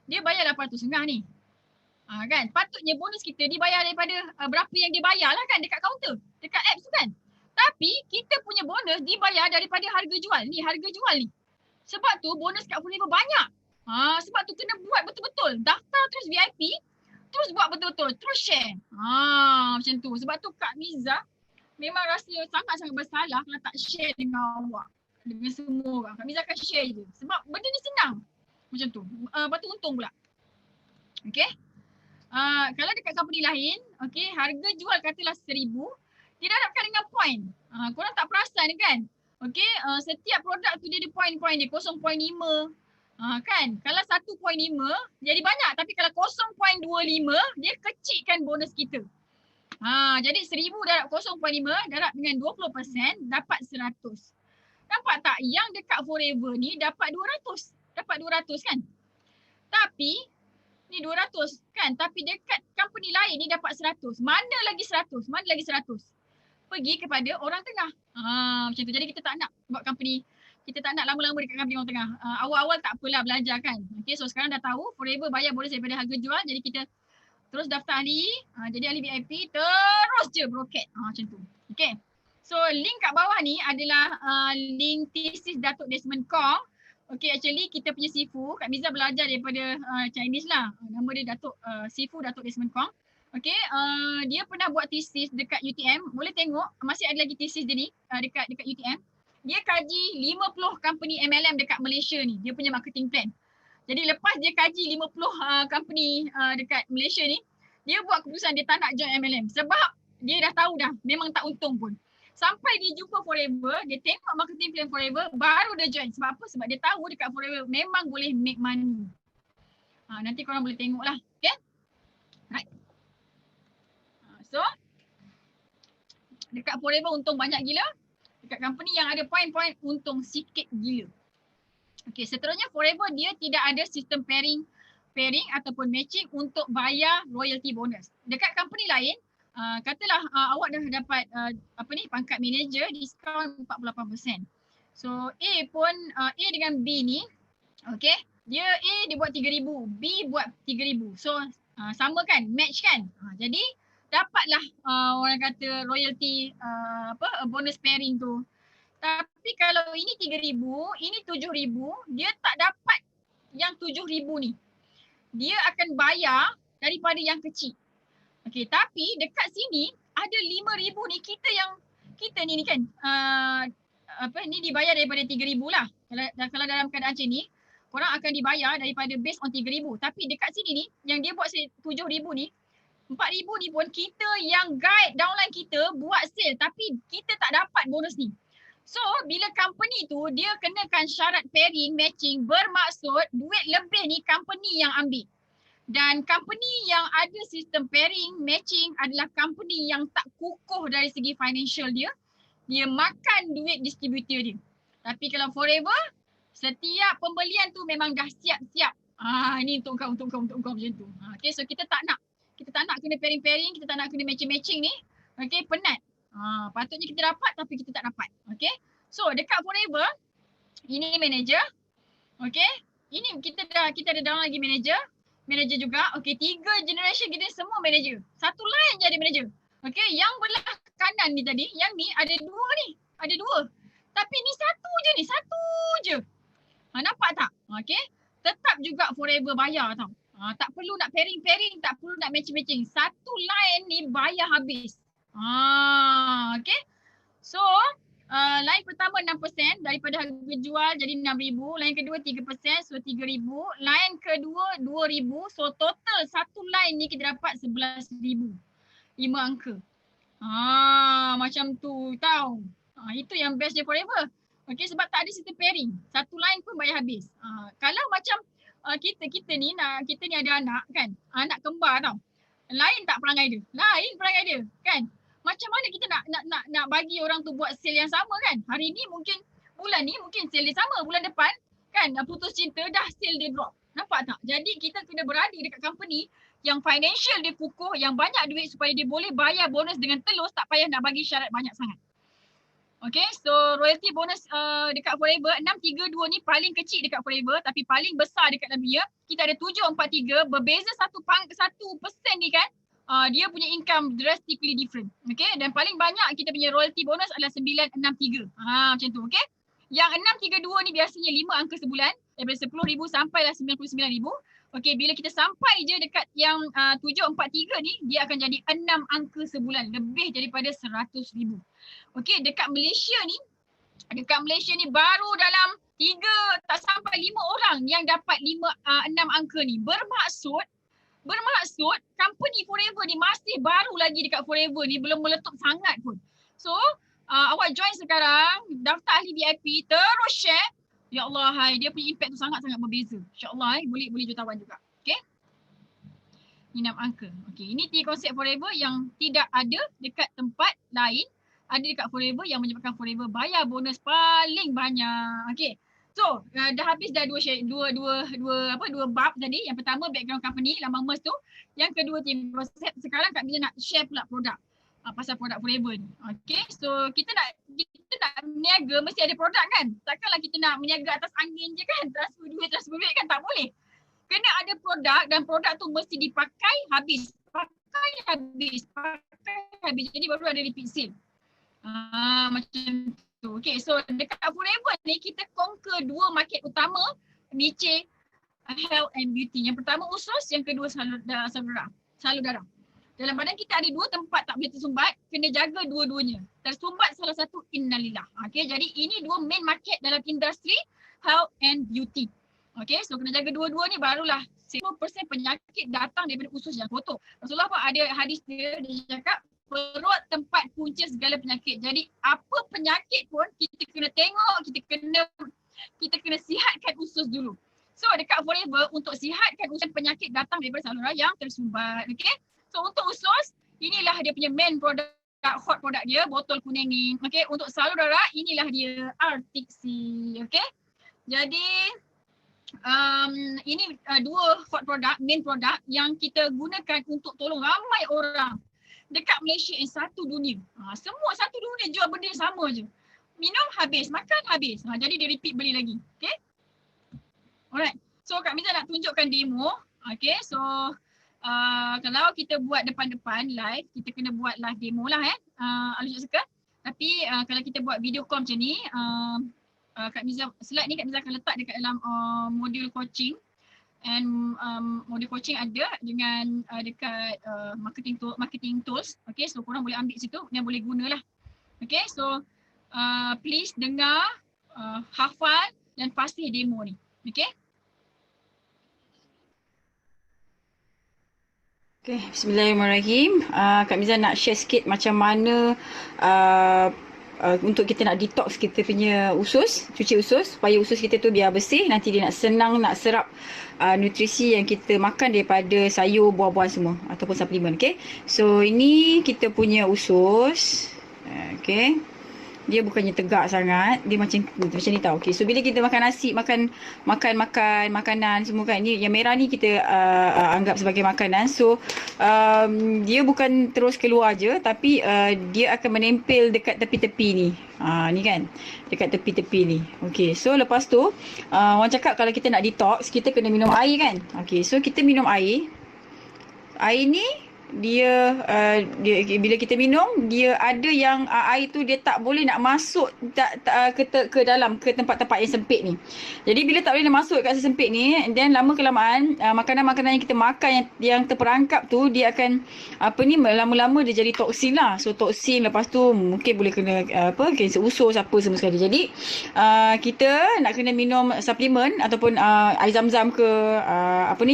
dia bayar 800.5 ni. Kan, patutnya bonus kita dibayar daripada berapa yang dia bayar lah kan dekat kaunter, dekat apps tu kan. Tapi kita punya bonus dibayar daripada harga jual. Ni harga jual ni. Sebab tu bonus kat Forever banyak. Sebab tu kena buat betul-betul. Daftar terus VIP, terus buat betul-betul, terus share. Macam tu. Sebab tu Kak Miza memang rasa sangat-sangat bersalah kalau tak share dengan awak. Dengan semua orang. Kak Miza akan share je. Sebab benda ni senang. Macam tu. Lepas tu untung pula. Okay. Kalau dekat company lain, okay, harga jual katalah 1,000, dia darabkan dengan point. Korang tak perasan kan? Okay, setiap produk tu dia ada point-point dia, 0.5. Kan? Kalau 1.5 jadi banyak, tapi kalau 0.25 dia kecilkan bonus kita. Jadi 1,000 darab 0.5 darab dengan 20% dapat 100. Nampak tak? Yang dekat Forever ni dapat 200. Dapat 200 kan? Tapi ni 200 kan, tapi dekat company lain ni dapat 100. Mana lagi 100? Mana lagi 100? Pergi kepada orang tengah. Macam tu. Jadi kita tak nak buat company, kita tak nak lama-lama dekat company orang tengah. Awal-awal tak apalah belajar kan. Okay, so sekarang dah tahu Forever bayar bonus daripada harga jual. Jadi kita terus daftar ahli. Jadi ahli VIP terus je broket. Macam tu. Okay. So link kat bawah ni adalah link thesis Datuk Desmond Kong. Okay, actually kita punya Sifu, Kak Miza belajar daripada Chinese lah. Nama dia Datuk Sifu Datuk Desmond Kong. Okay, dia pernah buat thesis dekat UTM. Boleh tengok, masih ada lagi thesis dia ni dekat UTM. Dia kaji 50 company MLM dekat Malaysia ni. Dia punya marketing plan. Jadi lepas dia kaji 50 company dekat Malaysia ni, dia buat keputusan dia tak nak join MLM. Sebab dia dah tahu dah, memang tak untung pun. Sampai dia jumpa Forever, dia tengok marketing plan Forever, baru dia join. Sebab apa? Sebab dia tahu dekat Forever memang boleh make money. Nanti korang boleh tengok lah. Okay? Right. So, dekat Forever untung banyak gila. Dekat company yang ada point-point untung sikit gila. Okay, seterusnya Forever dia tidak ada sistem pairing ataupun matching untuk bayar royalty bonus. Dekat company lain, katalah awak dah dapat pangkat manager, diskaun 48%. So A pun, A dengan B ni, okay, dia A dia buat 3,000, B buat 3,000. So sama kan, match kan. Jadi dapatlah orang kata royalty bonus pairing tu. Tapi kalau ini 3,000, ini 7,000, dia tak dapat yang 7,000 ni. Dia akan bayar daripada yang kecil. Okey, tapi dekat sini ada 5,000 ni kita ni kan ni dibayar daripada 3,000 lah. Kalau dalam keadaan macam ni, korang akan dibayar daripada based on 3,000. Tapi dekat sini ni yang dia buat 7,000 ni, 4,000 ni pun kita yang guide downline kita buat sale, tapi kita tak dapat bonus ni. So bila company tu dia kenakan syarat pairing matching, bermaksud duit lebih ni company yang ambil. Dan company yang ada sistem pairing matching adalah company yang tak kukuh dari segi financial dia. Dia makan duit distributor dia. Tapi kalau Forever, setiap pembelian tu memang dah siap-siap. Ini untuk kau macam tu. Okay, so kita tak nak kena pairing-pairing, kita tak nak kena matching-matching ni. Okay, penat. Patutnya kita dapat tapi kita tak dapat. Okay, so dekat Forever, ini manager. Okay, ini kita ada down lagi manager juga. Okay, 3 generation kita semua manager. Satu line je ada manager. Okay, yang belah kanan ni tadi, yang ni ada 2 ni. Ada 2. Tapi ni satu je. Nampak tak? Okay, tetap juga Forever bayar tau. Tak perlu nak pairing, tak perlu nak matching-matching. Satu line ni bayar habis. Okay. So, line pertama 6% daripada harga jual jadi 6,000. Line kedua 3%, so 3,000. Line kedua 2,000. So total satu line ni kita dapat 11,000. 5 angka. Macam tu tau. Itu yang bestnya Forever. Okay, sebab tak ada sistem pairing. Satu line pun bayar habis. Kalau macam kita ni ada anak kan. Anak kembar tau. Lain tak perangai dia? Lain perangai dia kan. Macam mana kita nak bagi orang tu buat sale yang sama kan? Hari ni mungkin bulan ni mungkin sale dia sama, bulan depan kan putus cinta dah sale dia drop. Nampak tak? Jadi kita kena berada dekat company yang financial dia kukuh, yang banyak duit supaya dia boleh bayar bonus dengan telus, tak payah nak bagi syarat banyak sangat. Okay, so royalty bonus dekat Forever 632 ni paling kecil dekat Forever tapi paling besar dekat dalam dunia. Kita ada 743, berbeza 1% ni kan. Dia punya income drastically different. Okay, dan paling banyak kita punya royalty bonus adalah 963. Macam tu, okay. Yang 632 ni biasanya 5 angka sebulan, daripada 10,000 sampailah 99,000. Okay, bila kita sampai je dekat yang 743 ni, dia akan jadi 6 angka sebulan, lebih daripada 100,000. Okay, dekat Malaysia ni baru dalam 3 tak sampai 5 orang yang dapat 6 angka ni. Bermaksud company Forever ni masih baru lagi dekat Forever ni, belum meletup sangat pun. So, awak join sekarang, daftar ahli VIP, terus share. Ya Allah, hai, dia punya impact tu sangat-sangat berbeza. InsyaAllah, boleh jutawan juga. Okay. Ini 6 angka. Okay, ini 3 konsep Forever yang tidak ada dekat tempat lain. Ada dekat Forever yang menyebabkan Forever bayar bonus paling banyak. Okay. So, dah habis dah dua bab tadi. Yang pertama background company, lambang MERS tu. Yang kedua team konsep. Sekarang Kak Miza nak share pula produk. Pasal produk Forever ni. Okay, so kita nak meniaga mesti ada produk kan. Takkanlah kita nak meniaga atas angin je kan. Transfer duit kan, tak boleh. Kena ada produk dan produk tu mesti dipakai habis. Pakai habis. Jadi baru ada repeat sale. Macam tu. Okay, so dekat Forever ni kita conquer 2 market utama, niche health and beauty. Yang pertama usus, yang kedua salur darah. Dalam badan kita ada 2 tempat tak boleh tersumbat, kena jaga dua-duanya. Tersumbat salah satu, innalillah. Okay, jadi ini 2 main market dalam industri health and beauty. Okay, so kena jaga dua-dua ni, barulah 10% penyakit datang daripada usus yang kotor. Rasulullah pun ada hadis dia cakap, perut tempat punca segala penyakit. Jadi apa penyakit pun kita kena tengok, kita kena sihatkan usus dulu. So dekat Forever untuk sihatkan usus, penyakit datang daripada saluran yang tersumbat. Okay. So untuk usus, inilah dia punya main produk, hot produk dia, botol kuning ni. Okay, untuk salur darah, inilah dia Arctic Sea. Okay, jadi ini 2 hot produk, main produk yang kita gunakan untuk tolong ramai orang dekat Malaysia dan satu dunia. Semua satu dunia jual benda yang sama je. Minum habis, makan habis. Jadi dia repeat beli lagi. Okay, alright. So Kak Miza nak tunjukkan demo. Okay, so kalau kita buat depan-depan live, kita kena buat live demo lah Alusuk suka. Tapi kalau kita buat video call macam ni, Kak Miza, slide ni Kak Miza akan letak dekat dalam modul coaching. And modul coaching ada dengan dekat marketing tools. Okay, so korang boleh ambil situ dan boleh gunalah. Okay, so please dengar, hafal dan fasih demo ni. Okay. Okay, bismillahirrahmanirrahim. Kak Miza nak share sikit macam mana untuk kita nak detox kita punya usus, cuci usus supaya usus kita tu biar bersih, nanti dia nak senang nak serap nutrisi yang kita makan daripada sayur, buah-buahan semua ataupun suplemen. Okay, so ini kita punya usus. Okay, dia bukannya tegak sangat, dia macam ni tau. Okay, so bila kita makan nasi, makan makanan semua kan, ni yang merah ni kita anggap sebagai makanan. So dia bukan terus keluar je, tapi dia akan menempel dekat tepi-tepi ni. Ni kan, dekat tepi-tepi ni. Okay, so lepas tu orang cakap kalau kita nak detox, kita kena minum air kan. Okay, so kita minum air. Air ni dia bila kita minum, dia ada yang air tu dia tak boleh nak masuk ke dalam, ke tempat-tempat yang sempit ni. Jadi bila tak boleh nak masuk kat sempit ni, dan lama kelamaan makanan-makanan yang kita makan yang terperangkap tu, dia akan lama-lama dia jadi toksin lah. So toksin, lepas tu mungkin boleh kena kanser usus apa semua sekali. Jadi kita nak kena minum suplemen ataupun air zam-zam ke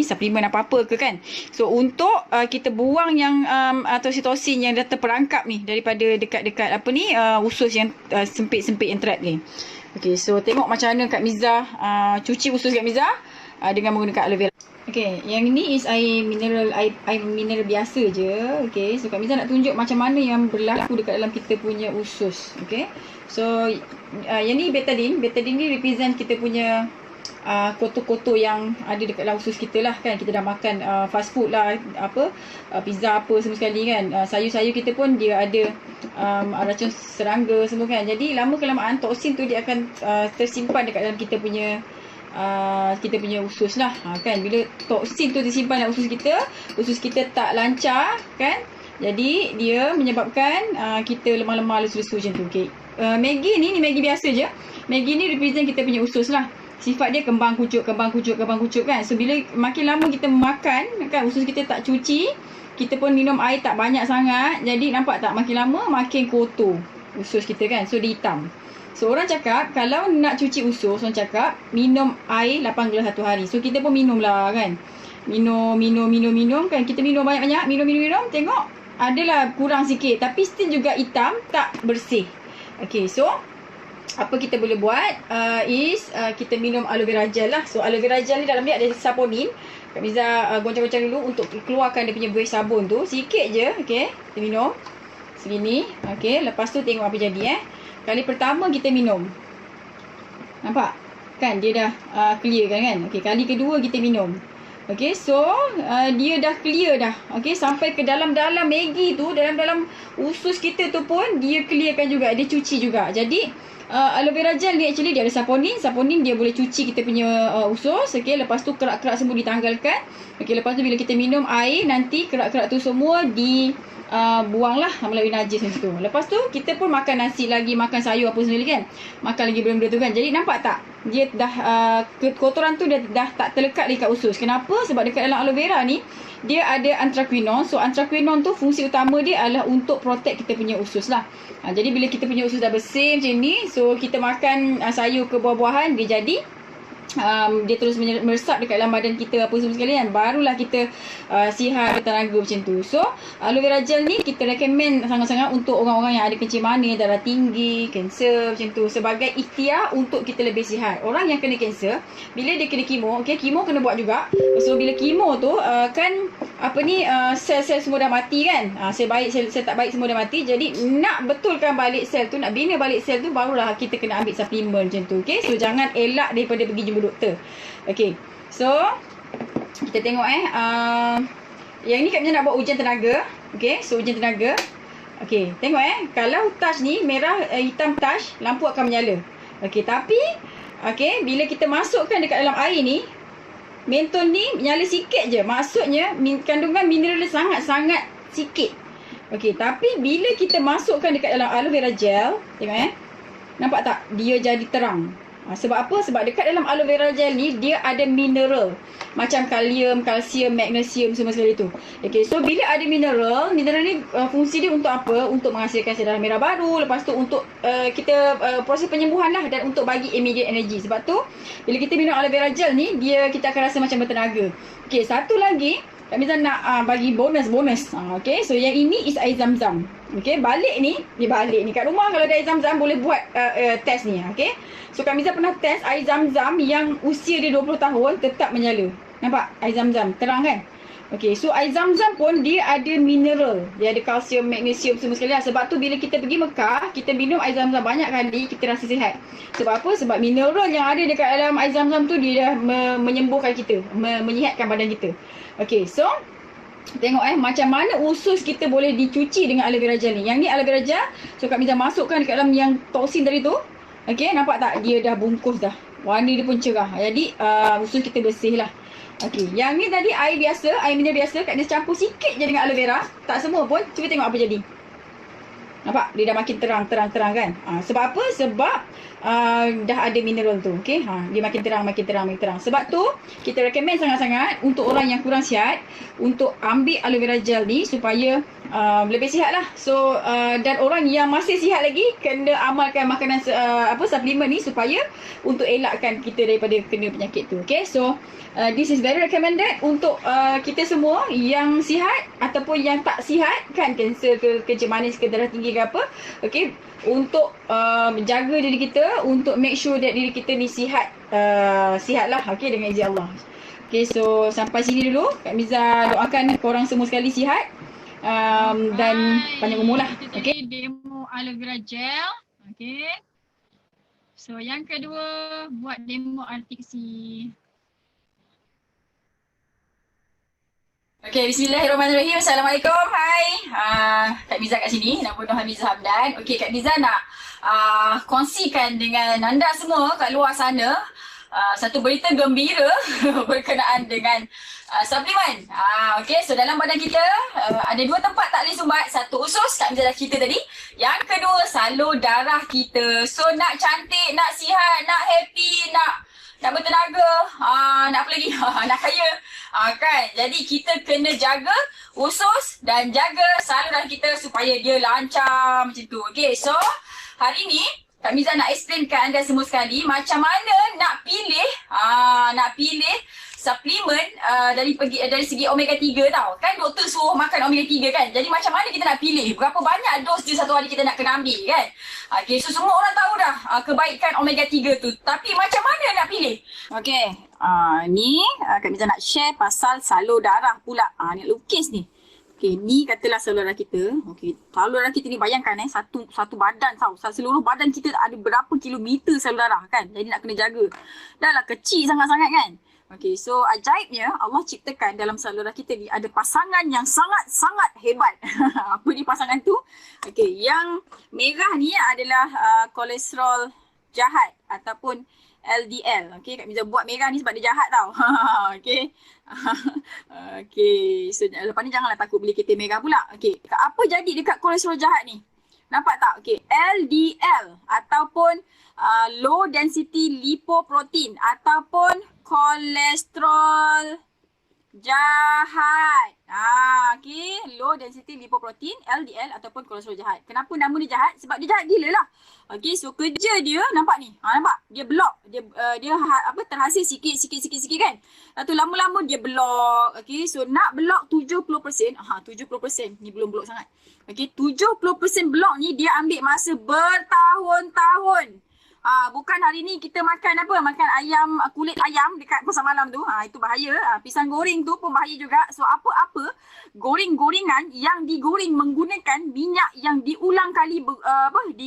suplemen apa-apa ke kan. So untuk kita buang yang atau sitosin yang dah terperangkap ni daripada dekat-dekat usus yang sempit-sempit yang trap ni. Okay, so tengok macam mana Kak Miza cuci usus Kak Miza dengan menggunakan aloe vera. Okay, yang ni is air mineral biasa je. Okay, so Kak Miza nak tunjuk macam mana yang berlaku dekat dalam kita punya usus. Okay, so yang ni betadine. Betadine ni represent kita punya kotor-kotor yang ada dekat dalam usus kita lah kan. Kita dah makan fast food lah, pizza apa semua sekali kan. Sayur-sayur kita pun dia ada racun serangga semua kan. Jadi lama kelamaan toksin tu dia akan tersimpan dekat dalam kita punya usus lah kan. Bila toksin tu disimpan dalam usus kita tak lancar kan, jadi dia menyebabkan kita lemah-lemah, lesu-lesu macam tu. Okay. Maggi ni Maggi biasa je. Maggi ni represent kita punya usus lah. Sifat dia kembang kucuk kan. So bila makin lama kita makan kan, usus kita tak cuci, kita pun minum air tak banyak sangat, jadi nampak tak makin lama makin kotor usus kita kan. So dia hitam. So orang cakap kalau nak cuci usus, orang cakap minum air 8 gelas satu hari. So kita pun minum lah kan. Minum kan. Kita minum banyak-banyak, minum. Tengok adalah kurang sikit, tapi still juga hitam, tak bersih. Okay, so apa kita boleh buat kita minum aloe vera gel lah. So aloe vera gel ni dalam dia ada saponin. Kak Miza goncang-goncang dulu untuk keluarkan dia punya buih sabun tu. Sikit je, okay. Kita minum segini, okay. Lepas tu tengok apa jadi Kali pertama kita minum, nampak kan dia dah clear kan. Okay, kali kedua kita minum. Okay, so dia dah clear dah. Okay, sampai ke dalam-dalam Maggi tu, dalam-dalam usus kita tu pun dia clearkan juga, dia cuci juga. Jadi aloe vera gel ni actually dia ada saponin. Saponin dia boleh cuci kita punya usus. Okay, lepas tu kerak-kerak semua ditanggalkan. Okay, lepas tu bila kita minum air, nanti kerak-kerak tu semua buanglah melalui najis macam tu. Lepas tu kita pun makan nasi lagi, makan sayur apa semua kan. Makan lagi benda-benda tu kan. Jadi nampak tak? Dia dah kotoran tu dah tak terlekat lagi kat usus. Kenapa? Sebab dekat dalam aloe vera ni dia ada anthraquinone. So anthraquinone tu fungsi utama dia adalah untuk protect kita punya usus lah. Jadi bila kita punya usus dah bersih macam ni, so kita makan sayur ke buah-buahan, dia jadi dia terus meresap dekat dalam badan kita apa semua sekali kan. Barulah kita sihat, tenaga macam tu. So aloe vera gel ni kita recommend sangat-sangat untuk orang-orang yang ada kencing manis, darah tinggi, kanser macam tu, sebagai ikhtiar untuk kita lebih sihat. Orang yang kena kanser, bila dia kena kemo, okay, kemo kena buat juga. So bila kemo tu kan sel-sel semua dah mati kan. Sel baik, sel tak baik semua dah mati. Jadi nak betulkan balik sel tu, nak bina balik sel tu, barulah kita kena ambil suplemen macam tu. Okay, so jangan elak daripada pergi jumpa doktor. Okay, so kita tengok yang ni Kak Miza nak buat ujian tenaga. Okay, so ujian tenaga. Okay, tengok kalau touch ni merah, hitam touch, lampu akan menyala. Okay, tapi okay, bila kita masukkan dekat dalam air ni, mentol ni nyala sikit je. Maksudnya kandungan mineral dia sangat-sangat sikit. Okay, tapi bila kita masukkan dekat dalam aloe vera gel, tengok nampak tak? Dia jadi terang. Sebab apa? Sebab dekat dalam aloe vera gel ni dia ada mineral macam kalium, kalsium, magnesium semua sekali tu. Okay, so bila ada mineral ni fungsi dia untuk apa? Untuk menghasilkan sel darah merah baru. Lepas tu untuk kita proses penyembuhan lah, dan untuk bagi immediate energy. Sebab tu bila kita minum aloe vera gel ni, kita akan rasa macam bertenaga. Okay, satu lagi Kak Miza nak bagi bonus. Okay, so yang ini is air zam-zam. Okay, balik ni kat rumah kalau ada air zam-zam boleh buat test ni. Okay, so Kak Miza pernah test air zam-zam yang usia dia 20 tahun tetap menyala. Nampak air zam-zam terang kan? Okay, so air zam-zam pun dia ada mineral, dia ada kalsium, magnesium semua sekali lah. Sebab tu bila kita pergi Mekah, kita minum air zam-zam banyak kali, kita rasa sihat. Sebab apa? Sebab mineral yang ada dekat dalam air zam-zam tu dia dah menyembuhkan kita, menyihatkan badan kita. Okay, so tengok macam mana usus kita boleh dicuci dengan aloe vera gel ni. Yang ni aloe vera gel, so Kak Miza masukkan dekat dalam yang toksin tadi tu. Okay, nampak tak? Dia dah bungkus dah. Warna dia pun cerah. Jadi usus kita bersih lah. Okay, yang ni tadi air biasa, air mineral biasa. Kak Miza campur sikit je dengan aloe vera. Tak semua pun. Cuba tengok apa jadi. Nampak? Dia dah makin terang kan? Sebab apa? Sebab dah ada mineral tu. Okay? Dia makin terang. Sebab tu kita recommend sangat-sangat untuk orang yang kurang sihat untuk ambil aloe vera gel ni supaya lebih sihat lah. So dan orang yang masih sihat lagi kena amalkan makanan suplemen ni supaya untuk elakkan kita daripada kena penyakit tu. Okay? So this is very recommended untuk kita semua yang sihat ataupun yang tak sihat kan, kanser ke, kencing manis ke, darah tinggi ke apa. Okay, untuk menjaga diri kita, untuk make sure that diri kita ni sihat lah. Okay, dengan izin Allah. Okay, so sampai sini dulu. Kak Miza doakan korang semua sekali sihat. Dan panjang umur lah. Itu tadi demo aloe vera gel. Okay. So yang kedua buat demo artiksi. Okay, bismillahirrahmanirrahim. Assalamualaikum. Hai. Kak Miza kat sini. Nama Nur Hamiza Hamdan. Okay, Kak Miza nak kongsikan dengan anda semua kat luar sana satu berita gembira berkenaan dengan suplemen. Okay, so dalam badan kita ada dua tempat tak boleh sumbat. Satu usus, Kak Miza dah cerita tadi. Yang kedua, salur darah kita. So nak cantik, nak sihat, nak happy, nak bertenaga, nak apa lagi? Nak kaya. Kan? Jadi kita kena jaga usus dan jaga salur darah kita supaya dia lancar macam tu. Okay, so hari ni Kak Miza nak explain kat anda semua sekali macam mana nak pilih suplemen dari segi omega 3 tau. Kan doktor suruh makan omega 3 kan. Jadi macam mana kita nak pilih? Berapa banyak dos di satu hari kita nak kena ambil kan? Okay, so semua orang tahu dah kebaikan omega 3 tu. Tapi macam mana nak pilih? Okay, ni Kak Miza nak share pasal salur darah pula. Ni lukis ni. Okay, ni katalah salur darah kita. Okay, salur darah kita ni bayangkan satu badan tau. Seluruh badan kita ada berapa kilometer salur darah kan. Jadi nak kena jaga. Dah lah kecil sangat-sangat kan. Okay, so ajaibnya Allah ciptakan dalam salur darah kita ni ada pasangan yang sangat-sangat hebat. Apa ni pasangan tu? Okay, yang merah ni adalah kolesterol jahat ataupun LDL. Okay, Kak Miza buat merah ni sebab dia jahat tau. Okay. Okay, so lepas ni janganlah takut beli kereta merah pula. Okay, apa jadi dekat kolesterol jahat ni? Nampak tak? Okay, LDL ataupun low density lipoprotein ataupun kolesterol jahat. Okay, low density lipoprotein, LDL ataupun kolesterol jahat. Kenapa nama dia jahat? Sebab dia jahat gila lah. Okay, so kerja dia nampak ni. Nampak? Dia block. Dia terhasil sikit kan. Lepas tu lama-lama dia block. Okay, so nak block 70%. 70%. Ni belum block sangat. Okay, 70% block ni dia ambil masa bertahun-tahun. Bukan hari ni kita makan makan ayam, kulit ayam dekat pasar malam tu. Itu bahaya. Pisang goreng tu pun bahaya juga. So apa-apa goreng-gorengan yang digoreng menggunakan minyak yang diulang kali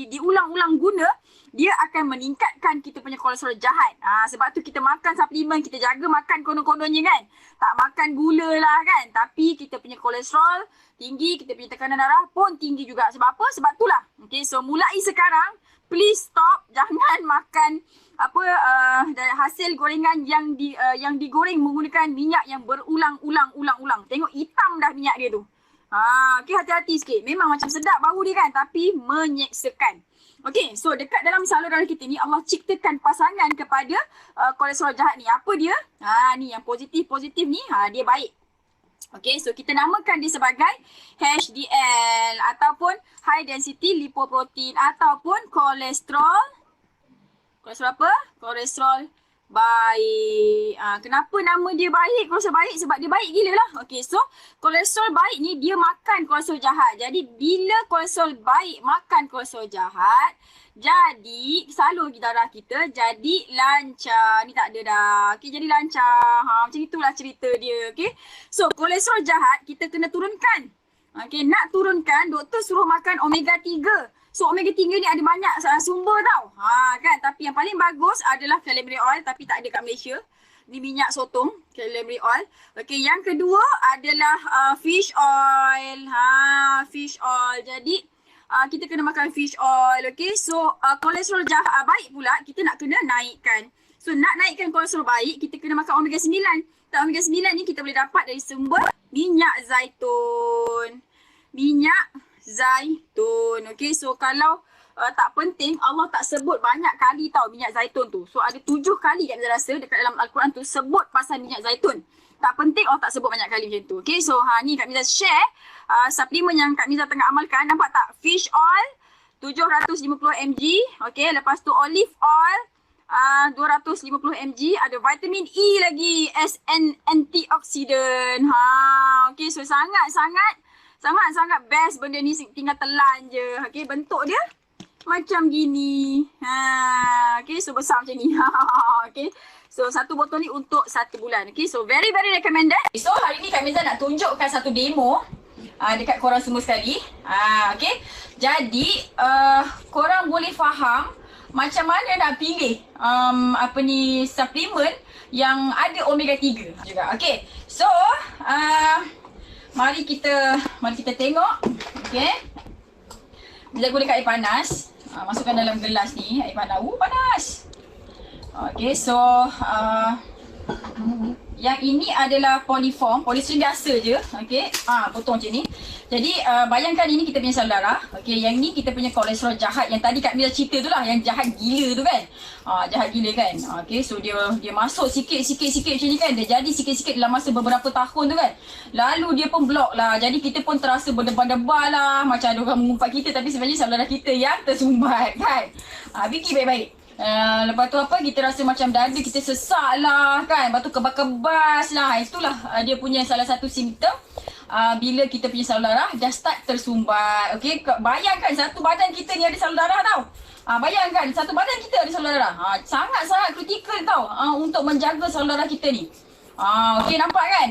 diulang-ulang guna, dia akan meningkatkan kita punya kolesterol jahat. Sebab tu kita makan suplemen, kita jaga makan konon-kononnya kan. Tak makan gula lah kan. Tapi kita punya kolesterol tinggi, kita punya tekanan darah pun tinggi juga. Sebab apa? Sebab itulah. Okay, so mulai sekarang please stop, jangan makan hasil gorengan yang digoreng menggunakan minyak yang berulang-ulang. Tengok hitam dah minyak dia tu. Okay, hati-hati sikit. Memang macam sedap bau dia kan, tapi menyeksakan. Okay, so dekat dalam salur darah kita ni Allah ciptakan pasangan kepada kolesterol jahat ni. Apa dia? Ni yang positif ni, dia baik. Okay, so kita namakan dia sebagai HDL ataupun high density lipoprotein ataupun kolesterol apa? Kolesterol baik. Kenapa nama dia baik? Kolesterol baik sebab dia baik gila lah. Okay, so kolesterol baik ni dia makan kolesterol jahat. Jadi bila kolesterol baik makan kolesterol jahat, jadi salur darah kita jadi lancar. Ni tak ada dah. Okay, jadi lancar. Macam itulah cerita dia. Okay, so kolesterol jahat kita kena turunkan. Okay, nak turunkan doktor suruh makan omega 3. So omega 3 ni ada banyak sumber tau. Kan, tapi yang paling bagus adalah calamari oil, tapi tak ada kat Malaysia. Ni minyak sotong, calamari oil. Okay, yang kedua adalah fish oil. Fish oil. Jadi kita kena makan fish oil. Okay, so kolesterol jahat baik pula kita nak kena naikkan. So nak naikkan kolesterol baik, kita kena makan omega 9. Dan omega 9 ni kita boleh dapat dari sumber minyak zaitun. Minyak zaitun. Okay, so kalau tak penting, Allah tak sebut banyak kali tau minyak zaitun tu. So ada 7 kali Kak Miza rasa dekat dalam Al-Quran tu sebut pasal minyak zaitun. Tak penting, Allah tak sebut banyak kali macam tu. Okay, so ni Kak Miza share suplemen yang Kak Miza tengah amalkan. Nampak tak? Fish oil 750 mg. Okay, lepas tu olive oil 250 mg. Ada vitamin E lagi, SN antioxidant. Okay, so sangat best benda ni, tinggal telan je. Okay, bentuk dia macam gini. Okay, so besar macam ni. Okay, So satu botol ni untuk 1 bulan. Okay, so very recommended. So hari ni Kak Miza nak tunjukkan satu demo dekat korang semua sekali. Okay, jadi korang boleh faham macam mana nak pilih suplemen yang ada omega 3 juga. Okay, so mari kita tengok. Okay, Miza gunakan air panas. Masukkan dalam gelas ni air panas. Panas. Okay, so yang ini adalah poliform, polistiren biasa je. Okay, potong macam ni. Jadi bayangkan ini kita punya salur darah. Okay, yang ni kita punya kolesterol jahat yang tadi Kak Miza cerita tu lah, yang jahat gila tu kan. Jahat gila kan. Okay, so dia masuk sikit macam ni kan. Dia jadi sikit-sikit dalam masa beberapa tahun tu kan. Lalu dia pun block lah. Jadi kita pun terasa berdebar-debar lah. Macam ada orang mengumpat kita, tapi sebenarnya salur darah kita yang tersumbat kan. Fikir baik-baik. Lepas tu kita rasa macam dada kita sesak lah kan. Lepas tu kebas-kebas lah. Itulah dia punya salah satu simptom bila kita punya salur darah dah start tersumbat. Okay, bayangkan satu badan kita ni ada salur darah tau. Bayangkan satu badan kita ada salur darah. Sangat-sangat kritikal tau untuk menjaga salur darah kita ni. Okay, nampak kan?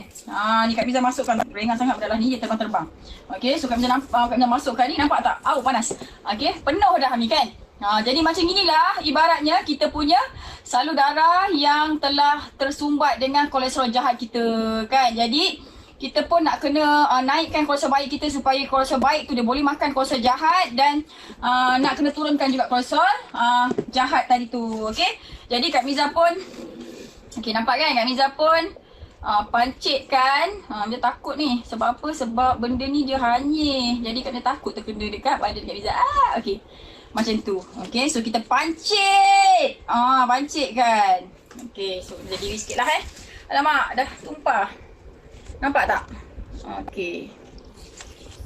Ni Kak Miza masukkan. Ringan sangat dalam ni, dia terbang-terbang. Okay, so Kak Miza masukkan ni, nampak tak? Panas. Okay, penuh dah ni kan? Jadi macam inilah ibaratnya kita punya salur darah yang telah tersumbat dengan kolesterol jahat kita kan. Jadi kita pun nak kena naikkan kolesterol baik kita supaya kolesterol baik tu dia boleh makan kolesterol jahat, dan nak kena turunkan juga kolesterol jahat tadi tu. Okey. Jadi Kak Miza pun nampak kan, Kak Miza pun pancit kan. Dia takut ni. Sebab apa? Sebab benda ni dia hanyir. Jadi Kak Miza takut terkena dekat badan Kak Miza. Okey. Macam tu. Okay, so kita pancit. Pancit kan. Okay, so jadi diri sikit lah Alamak, dah tumpah. Nampak tak? Okay.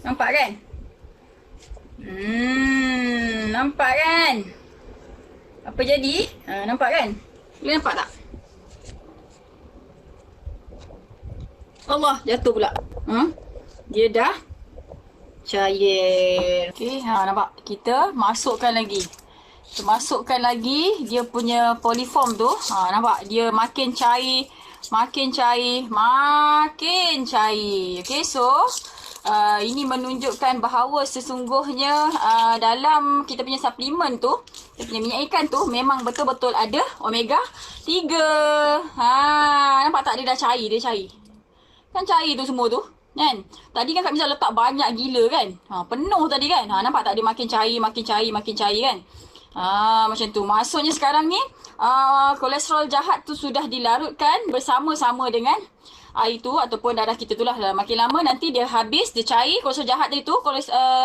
Nampak kan? Nampak kan? Apa jadi? Nampak kan? Boleh nampak tak? Allah, jatuh pula. Dia dah cair. Okay, nampak? Kita masukkan lagi. Dia punya poliform tu. Nampak? Dia makin cair. Okay, so ini menunjukkan bahawa sesungguhnya dalam kita punya suplemen tu, kita punya minyak ikan tu memang betul-betul ada omega 3. Nampak tak? Dia dah cair. Kan cair tu semua tu. Kan? Tadi kan Kak Miza letak banyak gila kan. Penuh tadi kan. Nampak tak, dia makin cair kan. Macam tu. Maksudnya sekarang ni kolesterol jahat tu sudah dilarutkan bersama-sama dengan air tu ataupun darah kita tu lah. Makin lama nanti dia habis, dia cair kolesterol jahat tadi tu,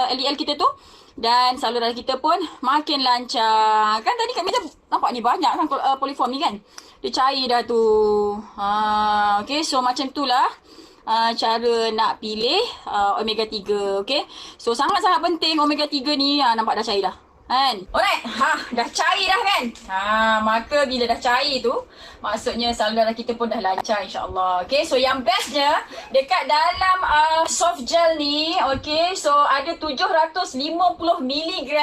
LDL kita tu, dan salur darah kita pun makin lancar. Kan tadi Kak Miza nampak ni banyak kan poliform ni kan. Dia cair dah tu. Okay, so macam tu lah cara nak pilih omega 3. Okay, so sangat-sangat penting omega 3 ni. Nampak dah cair dah kan. Alright, dah cair dah kan. Maka bila dah cair tu, maksudnya salur darah kita pun dah lancar, insyaAllah. Okay, so yang bestnya dekat dalam soft gel ni, okay, so ada 750 mg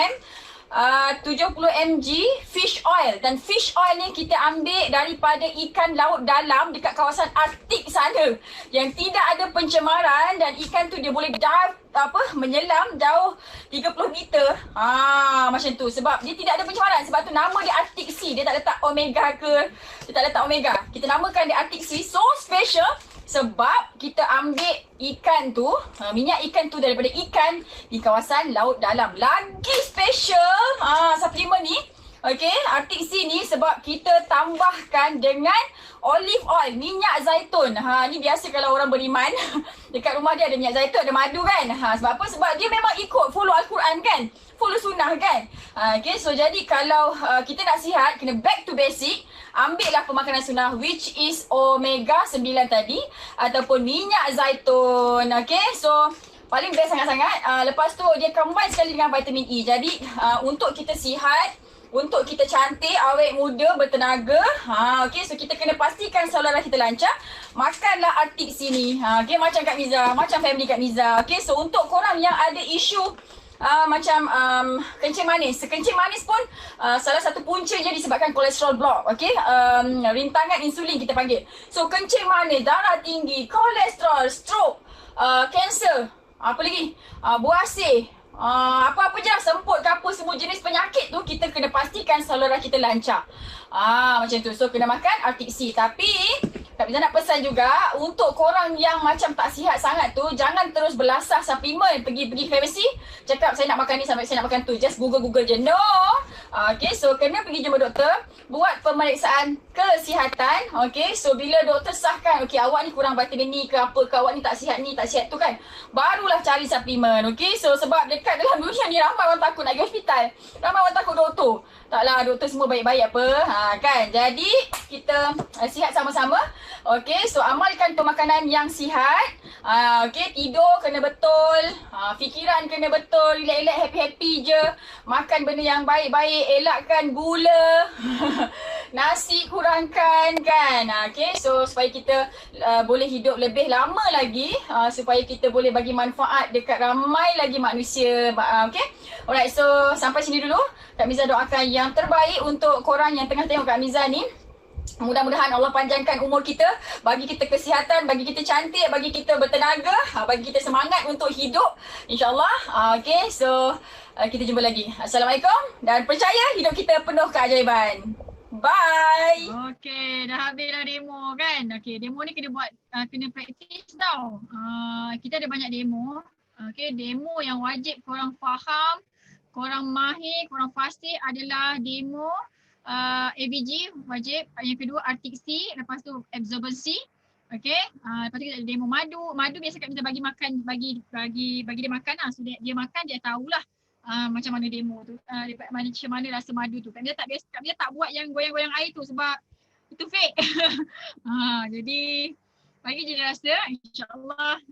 70 mg fish oil. Dan fish oil ni kita ambil daripada ikan laut dalam dekat kawasan Arktik sana, yang tidak ada pencemaran, dan ikan tu dia boleh menyelam jauh 30 meter. Macam tu. Sebab dia tidak ada pencemaran. Sebab tu nama dia Arctic Sea. Dia tak letak omega ke. Dia tak letak omega. Kita namakan dia Arctic Sea. So special sebab kita ambil ikan tu, minyak ikan tu daripada ikan di kawasan laut dalam. Lagi special suplemen ni. Okay, Arctic Sea ni sebab kita tambahkan dengan olive oil, minyak zaitun. Ni biasa kalau orang beriman dekat rumah dia ada minyak zaitun, ada madu kan. Sebab apa? Sebab dia memang ikut follow Al-Quran kan, follow sunnah kan. Okay, so jadi kalau kita nak sihat, kena back to basic. Ambillah pemakanan sunnah, which is omega 9 tadi, ataupun minyak zaitun. Okay, so paling best sangat-sangat. Lepas tu dia combine sekali dengan vitamin E. Jadi untuk kita sihat, untuk kita cantik, awet muda, bertenaga, okay, so kita kena pastikan salur darah kita lancar. Makanlah Arctic Sea ni. Okay, macam Kak Miza, macam family Kak Miza. Okay, so untuk korang yang ada isu macam kencing manis. Kencing manis pun salah satu puncanya disebabkan kolesterol block. Okay, rintangan insulin kita panggil. So kencing manis, darah tinggi, kolesterol, stroke, kanser, apa lagi, buah asih, apa-apa je lah, semput ke apa, semua jenis penyakit tu kita kena pastikan saluran kita lancar. Macam tu. So kena makan RTC. Tapi Kak Miza nak pesan juga untuk korang yang macam tak sihat sangat tu, jangan terus belasah suplemen, pergi pharmacy cakap saya nak makan ni sampai saya nak makan tu, just google je. No. Okay, so kena pergi jumpa doktor, buat pemeriksaan kesihatan. Okay, so bila doktor sahkan okay awak ni kurang vitamin ni ke apa ke, awak ni tak sihat tu kan, barulah cari suplemen. Okay, so sebab dekat dalam dunia ni ramai orang takut nak pergi hospital, ramai orang takut doktor. Taklah, doktor semua baik-baik apa, kan. Jadi kita sihat sama-sama. Okay, so amalkan pemakanan yang sihat. Okay, tidur kena betul, fikiran kena betul, relax-relax, happy-happy je. Makan benda yang baik-baik, elakkan gula. Nasi kurangkan, kan. Okay, so supaya kita boleh hidup lebih lama lagi, supaya kita boleh bagi manfaat dekat ramai lagi manusia. Okay, alright, so sampai sini dulu. Kak Miza doakan yang terbaik untuk korang yang tengah tengok Kak Miza ni. Mudah-mudahan Allah panjangkan umur kita, bagi kita kesihatan, bagi kita cantik, bagi kita bertenaga, bagi kita semangat untuk hidup, InsyaAllah. Okay, so kita jumpa lagi. Assalamualaikum, dan percaya hidup kita penuh keajaiban. Bye. Okay, dah habis dah demo kan. Okay, demo ni kena buat, kena praktis tau. Kita ada banyak demo. Okay, demo yang wajib korang faham, korang mahir, korang fasih adalah demo ABG wajib, yang kedua RTC, lepas tu absorbency. Okay, lepas tu kita ada demo madu. Madu biasa Kak Miza bagi makan, bagi dia makan lah. So dia makan, dia tahulah macam mana demo tu, macam mana rasa madu tu. Kak Miza tak buat yang goyang-goyang air tu sebab itu fake. Jadi bagi je dia rasa, insyaAllah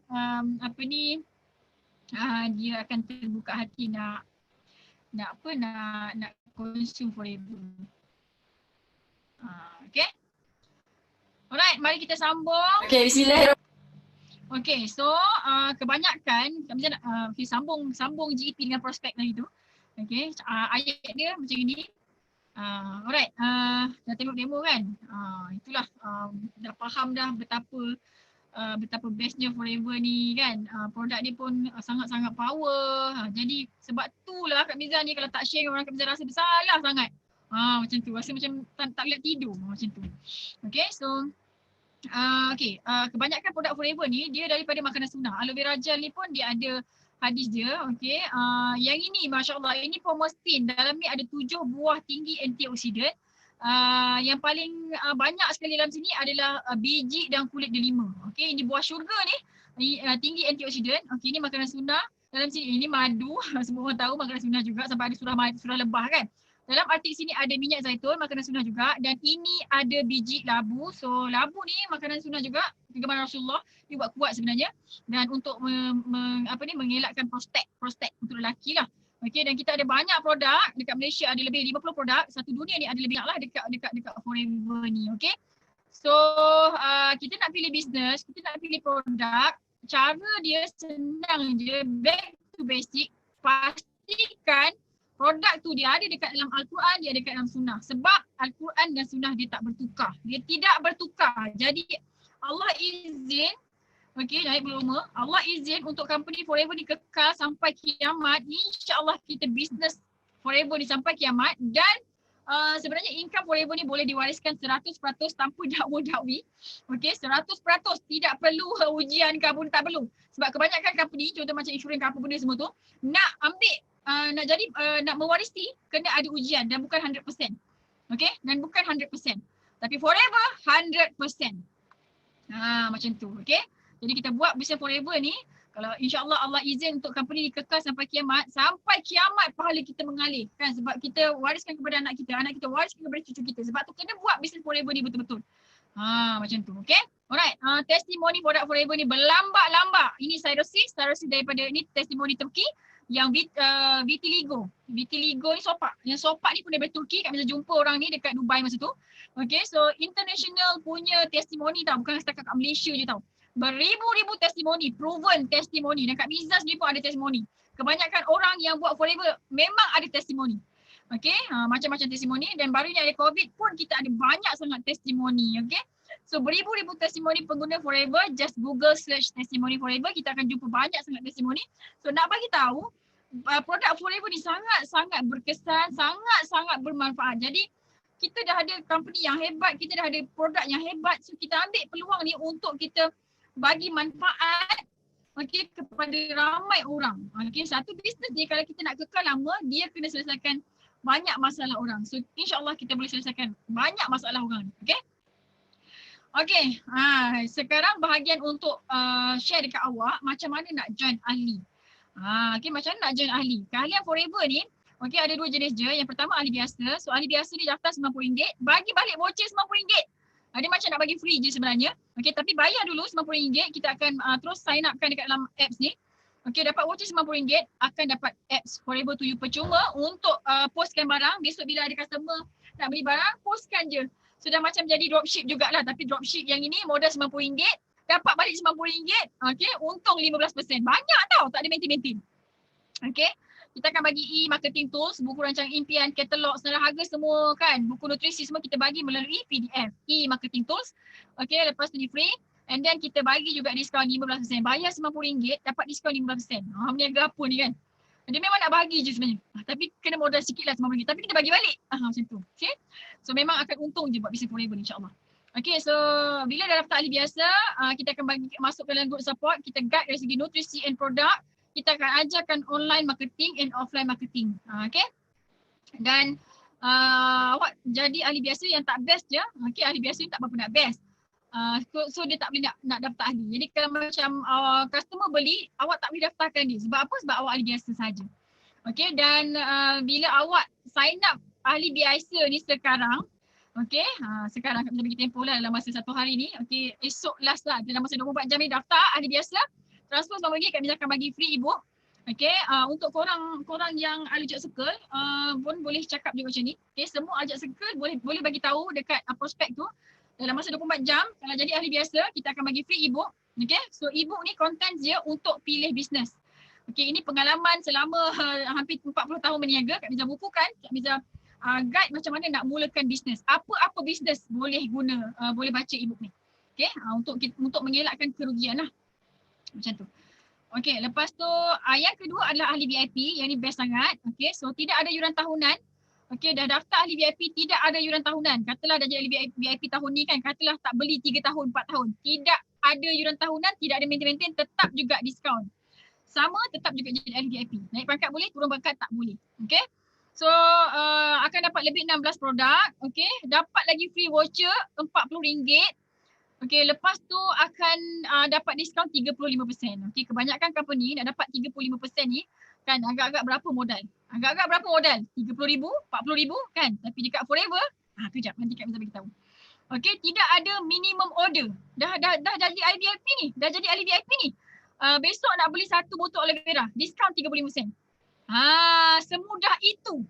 dia akan terbuka hati nak consume forever. Okay. Alright, mari kita sambung. Okay, bismillahirrahmanirrahim. Okay, so kebanyakan kami nak sambung GEP dengan prospek tadi tu. Okay, ayat dia macam ni. Alright, dah tengok demo kan? Itulah, dah faham dah betapa bestnya Forever ni kan. Produk dia pun sangat-sangat power. Jadi sebab tu lah Kak Miza ni kalau tak share dengan orang, Kak Miza rasa bersalah sangat. Macam tu, rasa macam tak boleh tidur macam tu. Okay, so kebanyakan produk Forever ni dia daripada makanan sunnah. Aloe vera gel ni pun dia ada hadis dia. Okay, yang ini Masya Allah, ini pomostin. Dalam ni ada 7 buah tinggi antioksidan. Yang paling banyak sekali dalam sini adalah biji dan kulit delima. Okay, ini buah syurga ni tinggi antioksidan. Okay, ini makanan sunnah. Dalam sini ini madu, semua orang tahu makanan sunnah juga, sampai ada surah lebah kan. Dalam artik sini ada minyak zaitun, makanan sunnah juga, dan ini ada biji labu. So labu ni makanan sunnah juga, kegemaran Rasulullah, dia buat kuat sebenarnya, dan untuk mengelakkan prostat untuk lelaki lah. Okay, dan kita ada banyak produk dekat Malaysia, ada lebih 50 produk. Satu dunia ni ada lebih banyak lah dekat Forever ni. Okay, so kita nak pilih bisnes, kita nak pilih produk, cara dia senang je, back to basic. Pastikan produk tu dia ada dekat dalam Al-Quran, dia ada dekat dalam Sunnah. Sebab Al-Quran dan Sunnah dia tak bertukar. Dia tidak bertukar. Jadi Allah izin, okay, naik berumur, Allah izin untuk company Forever ni kekal sampai kiamat. InsyaAllah kita bisnes Forever ni sampai kiamat, dan sebenarnya income Forever ni boleh diwariskan 100% tanpa dakwa-dakwi. Okay, 100%, tidak perlu ujian ke pun, tak perlu. Sebab kebanyakan company, contoh macam insurans ke apa benda semua tu, nak ambil nak mewarisi kena ada ujian, dan bukan 100%. Okay, dan bukan 100%. Tapi Forever 100%. Macam tu. Okay, jadi kita buat bisnes Forever ni, kalau insyaAllah Allah izin untuk company ni kekal sampai kiamat pahala kita mengalir kan, sebab kita wariskan kepada anak kita wariskan kepada cucu kita. Sebab tu kena buat bisnes Forever ni betul-betul. Macam tu. Okay, alright. Testimoni produk Forever ni berlambak-lambak. Ini Syrosis daripada ni testimoni Turki. Yang Vitiligo ni sopak. Yang sopak ni pun daripada Turki. Kami bisa jumpa orang ni dekat Dubai masa tu. Okay, so international punya testimoni tau, bukan setakat kat Malaysia je tau. Beribu-ribu testimoni, proven testimoni, dan Kak Miza sendiri pun ada testimoni. kebanyakan orang yang buat Forever memang ada testimoni. Okay, macam-macam testimoni, dan barunya ada COVID pun kita ada banyak sangat testimoni. Okay, so beribu-ribu testimoni pengguna Forever. Just Google search testimoni Forever, kita akan jumpa banyak sangat testimoni. So nak bagi tahu produk Forever ni sangat-sangat berkesan, sangat-sangat bermanfaat. Jadi kita dah ada company yang hebat, kita dah ada produk yang hebat, so kita ambil peluang ni untuk kita bagi manfaat kepada ramai orang. Satu bisnes ni kalau kita nak kekal lama, dia kena selesaikan banyak masalah orang. So insyaAllah kita boleh selesaikan banyak masalah orang. Sekarang bahagian untuk share dekat awak macam mana nak join ahli. Macam mana nak join ahli. Keahlian Forever ni, ada dua jenis je. Yang pertama ahli biasa. So ahli biasa ni daftar RM90, bagi balik voucher RM90. Dia macam nak bagi free je sebenarnya. Tapi bayar dulu RM90, kita akan terus sign upkan dekat dalam apps ni. Dapat voucher RM90, akan dapat apps Forever to you percuma untuk postkan barang. Besok bila ada customer nak beli barang, postkan je. So dah macam jadi dropship jugalah, tapi dropship yang ini modal RM90, dapat balik RM90, untung 15%. Banyak tau, tak ada maintain. Kita akan bagi e-marketing tools, buku rancangan impian, katalog, senarai harga semua kan. Buku nutrisi semua kita bagi melalui PDF, e-marketing tools. Lepas tu di free. And then kita bagi juga diskaun 15%. Bayar RM90, dapat diskaun 15%. Meniaga apa ni kan? Dia memang nak bagi je sebenarnya. Tapi kena modal sikit lah RM90. Tapi kita bagi balik. Macam tu. So memang akan untung je buat bisnes Forever ni insyaAllah. So bila dah daftar ahli biasa, kita akan bagi masuk ke dalam group support. Kita guide dari segi nutrisi and produk. Kita akan ajarkan online marketing and offline marketing. Dan awak jadi ahli biasa yang tak best je. Ahli biasa ni tak berapa nak best. So dia tak boleh nak daftar ahli. Jadi kalau macam customer beli, awak tak boleh daftarkan dia. Sebab apa? Sebab awak ahli biasa saja. Dan bila awak sign up ahli biasa ni sekarang, sekarang kita bagi tempoh lah dalam masa 1 hari ni. Esok last lah, dalam masa 24 jam ni daftar ahli biasa. Transfer RM9, kami akan bagi free ebook. Untuk korang yang ahli Ajak Circle pun boleh cakap juga macam ni. Semua Ajak Circle boleh bagi tahu dekat prospek tu. Dalam masa 24 jam, kalau jadi ahli biasa, kita akan bagi free ebook. So ebook ni content dia untuk pilih bisnes. Ini pengalaman selama hampir 40 tahun berniaga. Kak Miza bukukan, Kak Miza guide macam mana nak mulakan bisnes. Apa-apa bisnes boleh guna, boleh baca ebook ni. Untuk mengelakkan kerugian lah. Macam tu. Lepas tu yang kedua adalah ahli VIP. Yang ni best sangat. So tidak ada yuran tahunan. Dah daftar ahli VIP, tidak ada yuran tahunan. Katalah dah jadi ahli VIP tahun ni kan, katalah tak beli 3 tahun, 4 tahun. Tidak ada yuran tahunan, tidak ada maintain, tetap juga diskaun. Sama, tetap juga jadi ahli VIP. Naik pangkat boleh, turun pangkat tak boleh. So akan dapat lebih 16 produk. Dapat lagi free voucher RM40. Lepas tu akan dapat diskaun 35%. Kebanyakan company nak dapat 35% ni kan agak-agak berapa modal? Agak-agak berapa modal? RM30,000, RM40,000 kan? Tapi dekat Forever, kejap nanti Kak Miza bagi tahu. Tidak ada minimum order. Dah jadi ahli VIP ni, dah jadi ahli VIP ni. Besok nak beli 1 botol aloe vera, diskaun 35%. Semudah itu.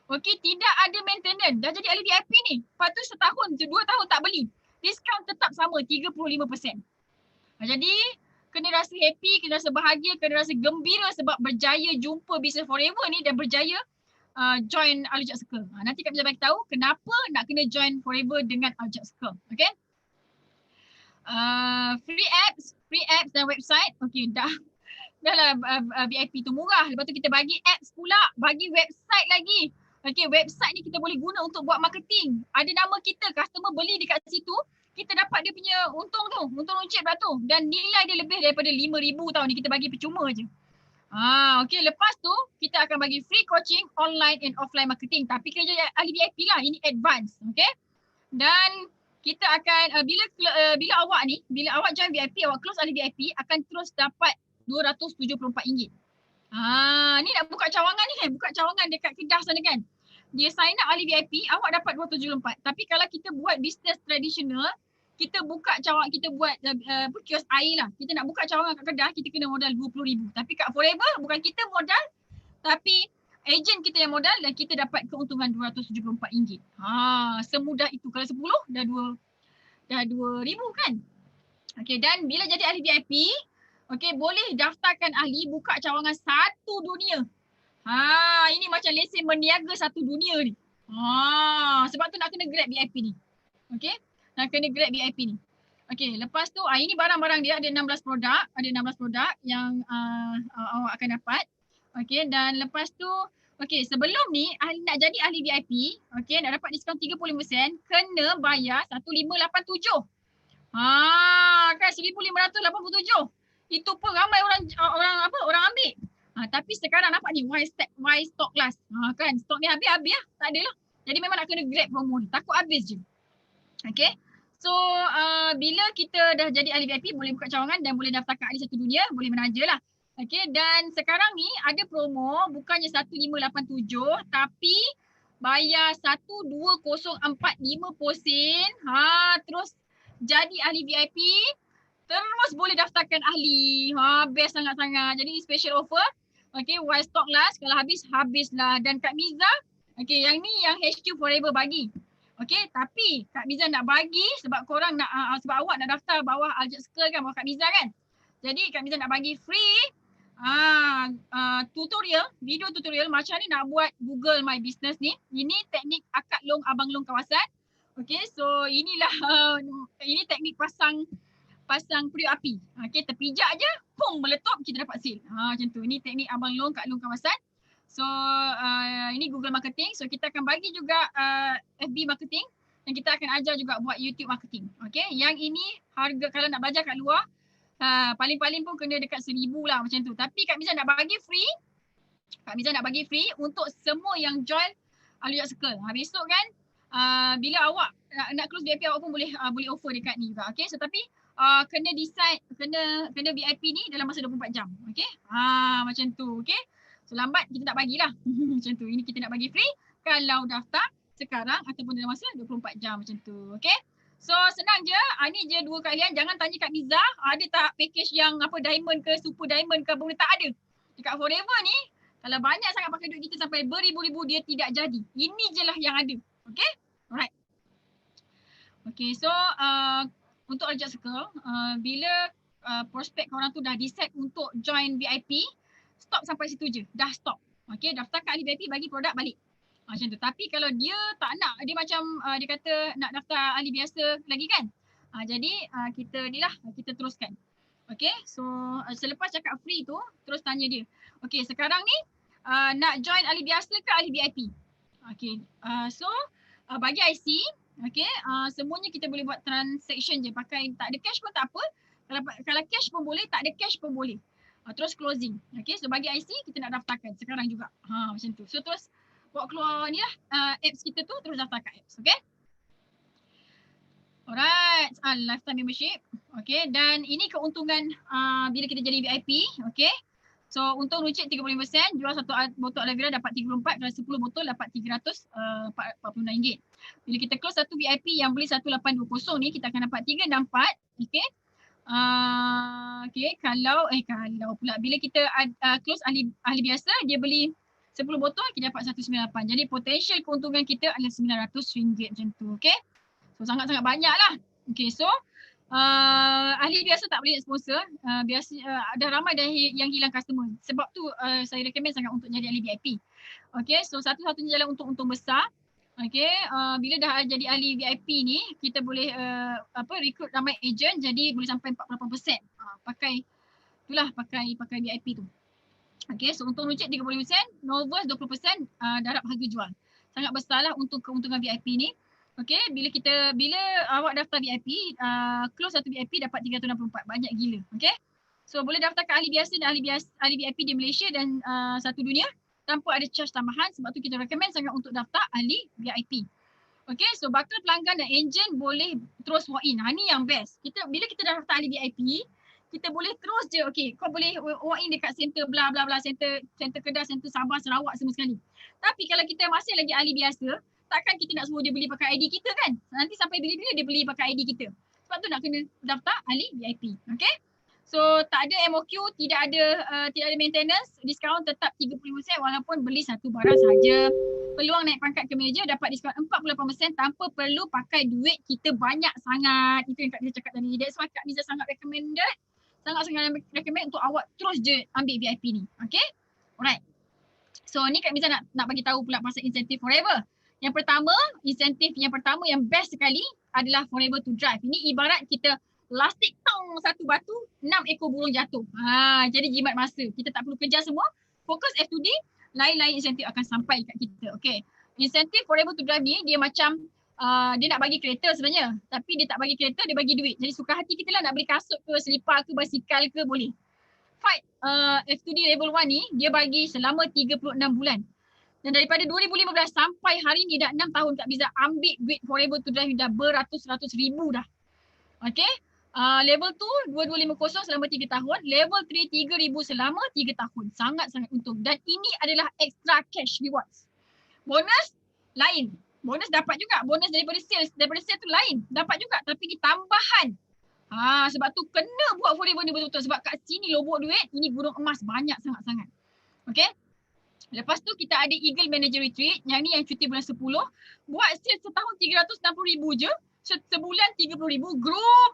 Tidak ada maintenance. Dah jadi ahli VIP ni. Lepas tu setahun, 2 tahun tak beli. Diskaun tetap sama, 35%. Jadi kena rasa happy, kena rasa bahagia, kena rasa gembira sebab berjaya jumpa bisnes Forever ni dan berjaya join Ajak Circle. Nanti Kak Miza bagi tahu kenapa nak kena join Forever dengan Ajak Circle. Free apps dan website. Dah lah VIP tu murah. Lepas tu kita bagi apps pula, bagi website lagi. Website ni kita boleh guna untuk buat marketing. Ada nama kita, customer beli dekat situ, kita dapat dia punya untung runcit pula tu. Dan nilai dia lebih daripada RM5,000 tau ni, kita bagi percuma je. Lepas tu kita akan bagi free coaching online and offline marketing. Tapi kena jadi ahli VIP lah, ini advance. Dan kita akan bila awak join VIP, awak close ahli VIP, akan terus dapat RM274. Ni nak buka cawangan ni kan, buka cawangan dekat Kedah sana kan. Dia sign up ahli VIP, awak dapat 274. Tapi kalau kita buat bisnes tradisional, kita buka cawangan, kita buat kios air lah. Kita nak buka cawangan kat Kedah, kita kena modal RM20,000. Tapi kat Forever, bukan kita modal, tapi ejen kita yang modal dan kita dapat keuntungan RM274. Semudah itu. Kalau 10, dah RM2,000 kan. Dan bila jadi ahli VIP, okey, boleh daftarkan ahli buka cawangan satu dunia. Ini macam lesen berniaga satu dunia ni. Sebab tu nak kena grab VIP ni. Okey, nak kena grab VIP ni. Okey, lepas tu ini barang-barang dia ada 16 produk, yang awak akan dapat. Okey, dan lepas tu sebelum ni nak jadi ahli VIP, okey, nak dapat diskaun 30% kena bayar 1587. Kan 1587. Itu pun ramai orang ambil. Tapi sekarang nampak ni Y stock class. Kan stok ni habis lah, tak ada lah. Jadi memang nak kena grab promo ni, takut habis je. Okay. So bila kita dah jadi ahli VIP boleh buka cawangan dan boleh daftar ke ahli satu dunia, boleh menaja lah. Okay, dan sekarang ni ada promo bukannya 1587 tapi bayar 12045 sen. Terus jadi ahli VIP, terus boleh daftarkan ahli. Best sangat-sangat. Jadi special offer. Okay, while stock last, kalau habislah. Dan Kak Miza, okay, yang ni yang HQ Forever bagi. Okay, tapi Kak Miza nak bagi sebab korang nak, sebab awak nak daftar bawah Aljat Circle kan, bawah Kak Miza kan. Jadi Kak Miza nak bagi free video tutorial macam ni nak buat Google My Business ni. Ini teknik akad long abang long kawasan. Okay, so inilah ini teknik pasang periuk api. Okay, terpijak je, pum, meletup, kita dapat sale. Macam tu. Ini teknik abang long kat long kawasan. So ini Google Marketing. So kita akan bagi juga FB Marketing dan kita akan ajar juga buat YouTube Marketing. Okay, yang ini harga kalau nak belajar kat luar paling-paling pun kena dekat 1000 lah macam tu. Tapi Kak Miza nak bagi free. Kak Miza nak bagi free untuk semua yang join Aljat Circle. Besok kan bila awak nak close VIP awak pun boleh offer dekat ni juga. Okay, so tapi kena decide kena VIP ni dalam masa 24 jam. Okay, macam tu. Okay, so lambat kita tak bagilah. Macam tu. Ini kita nak bagi free kalau daftar sekarang ataupun dalam masa 24 jam macam tu. Okay, so senang je. Ni je dua kalian. Jangan tanya Kak Miza ada tak package yang apa diamond ke super diamond ke, boleh tak ada. Dekat Forever ni kalau banyak sangat pakai duit kita sampai beribu-ribu dia tidak jadi. Ini je lah yang ada. Okay, alright. Okay, so untuk Aljat Circle, bila prospek korang tu dah decide untuk join VIP, stop sampai situ je. Dah stop. Okay, daftar kat ahli VIP, bagi produk balik. Macam tu. Tapi kalau dia tak nak, dia macam dia kata nak daftar ahli biasa lagi kan. Jadi kita teruskan. Okay, so selepas cakap free tu, terus tanya dia. Okay, sekarang ni nak join ahli biasa ke ahli VIP? Okay, so bagi IC, okay, semuanya kita boleh buat transaction je. Pakai tak ada cash pun tak apa. Kalau cash pun boleh, tak ada cash pun boleh. Terus closing. Okay, so bagi IC kita nak daftarkan sekarang juga. Macam tu. So terus bawa keluar ni lah apps kita tu, terus daftarkan apps. Okay. Alright, lifetime membership. Okay, dan ini keuntungan bila kita jadi VIP. Okay. So untung runcit 35%, jual satu botol aloe vera dapat 34, kalau 10 botol dapat RM346. Bila kita close satu VIP yang beli 1820 ni, kita akan dapat 364. Okay. Okay, kalau pula bila kita close ahli biasa, dia beli 10 botol, kita dapat 198. Jadi potential keuntungan kita adalah RM900 macam tu. Okay. So sangat-sangat banyak lah. Okay, so ahli biasa tak boleh sponsor. Dah ramai dah yang hilang customer. Sebab tu saya recommend sangat untuk jadi ahli VIP. Okay, so satu-satunya jalan untuk untung besar. Okay, bila dah jadi ahli VIP ni, kita boleh recruit ramai agent, jadi boleh sampai 48%. Pakai VIP tu. Okay, so untung runcit 30%, Novus 20%, darab harga jual. Sangat besarlah untuk keuntungan VIP ni. Okay, bila awak daftar VIP, close satu VIP dapat 364, banyak gila. Okay, so boleh daftar ke ahli biasa dan ahli VIP di Malaysia dan satu dunia tanpa ada charge tambahan. Sebab tu kita recommend sangat untuk daftar ahli VIP. Okay, so bakal pelanggan dan agent boleh terus walk in. Ni yang best. Bila kita dah daftar ahli VIP, kita boleh terus je, okay, kau boleh walk in dekat center bla bla bla, center Kedah, center Sabah, Sarawak semua sekali. Tapi kalau kita masih lagi ahli biasa, takkan kita nak suruh dia beli pakai ID kita kan? Nanti sampai bila-bila dia beli pakai ID kita. Sebab tu nak kena daftar ahli VIP. Okay? So tak ada MOQ, tidak ada maintenance, diskaun tetap 30% walaupun beli satu barang sahaja. Peluang naik pangkat ke manager dapat diskaun 48% tanpa perlu pakai duit kita banyak sangat. Itu yang Kak Miza cakap tadi. That's why Kak Miza sangat recommended sangat-sangat recommend untuk awak terus je ambil VIP ni. Okay? Alright. So ni Kak Miza nak bagi tahu pula pasal insentif forever. Yang pertama, insentif yang pertama yang best sekali adalah forever to drive. Ini ibarat kita lastik tong satu batu, 6 ekor burung jatuh. Jadi jimat masa. Kita tak perlu kerja semua. Fokus F2D, lain-lain insentif akan sampai kat kita. Okay. Insentif forever to drive ni dia macam dia nak bagi kereta sebenarnya. Tapi dia tak bagi kereta, dia bagi duit. Jadi suka hati kita lah nak beli kasut ke, selipar ke, basikal ke, boleh. Fight F2D level 1 ni dia bagi selama 36 bulan. Dan daripada 2015 sampai hari ni dah 6 tahun Kak Miza ambil duit forever to drive dah beratus-ratus ribu dah. Okay. Level 2 2250 selama 3 tahun. Level 3 3000 selama 3 tahun. Sangat-sangat untung. Dan ini adalah extra cash rewards. Bonus lain. Bonus dapat juga. Bonus daripada sales. Daripada sales tu lain. Dapat juga. Tapi di tambahan. Sebab tu kena buat forever ni betul-betul. Sebab kat sini lobok duit. Ini burung emas banyak sangat-sangat. Okay. Lepas tu kita ada Eagle Manager Retreat. Yang ni yang cuti bulan 10. Buat sale setahun 360,000 je. Sebulan 30,000. Group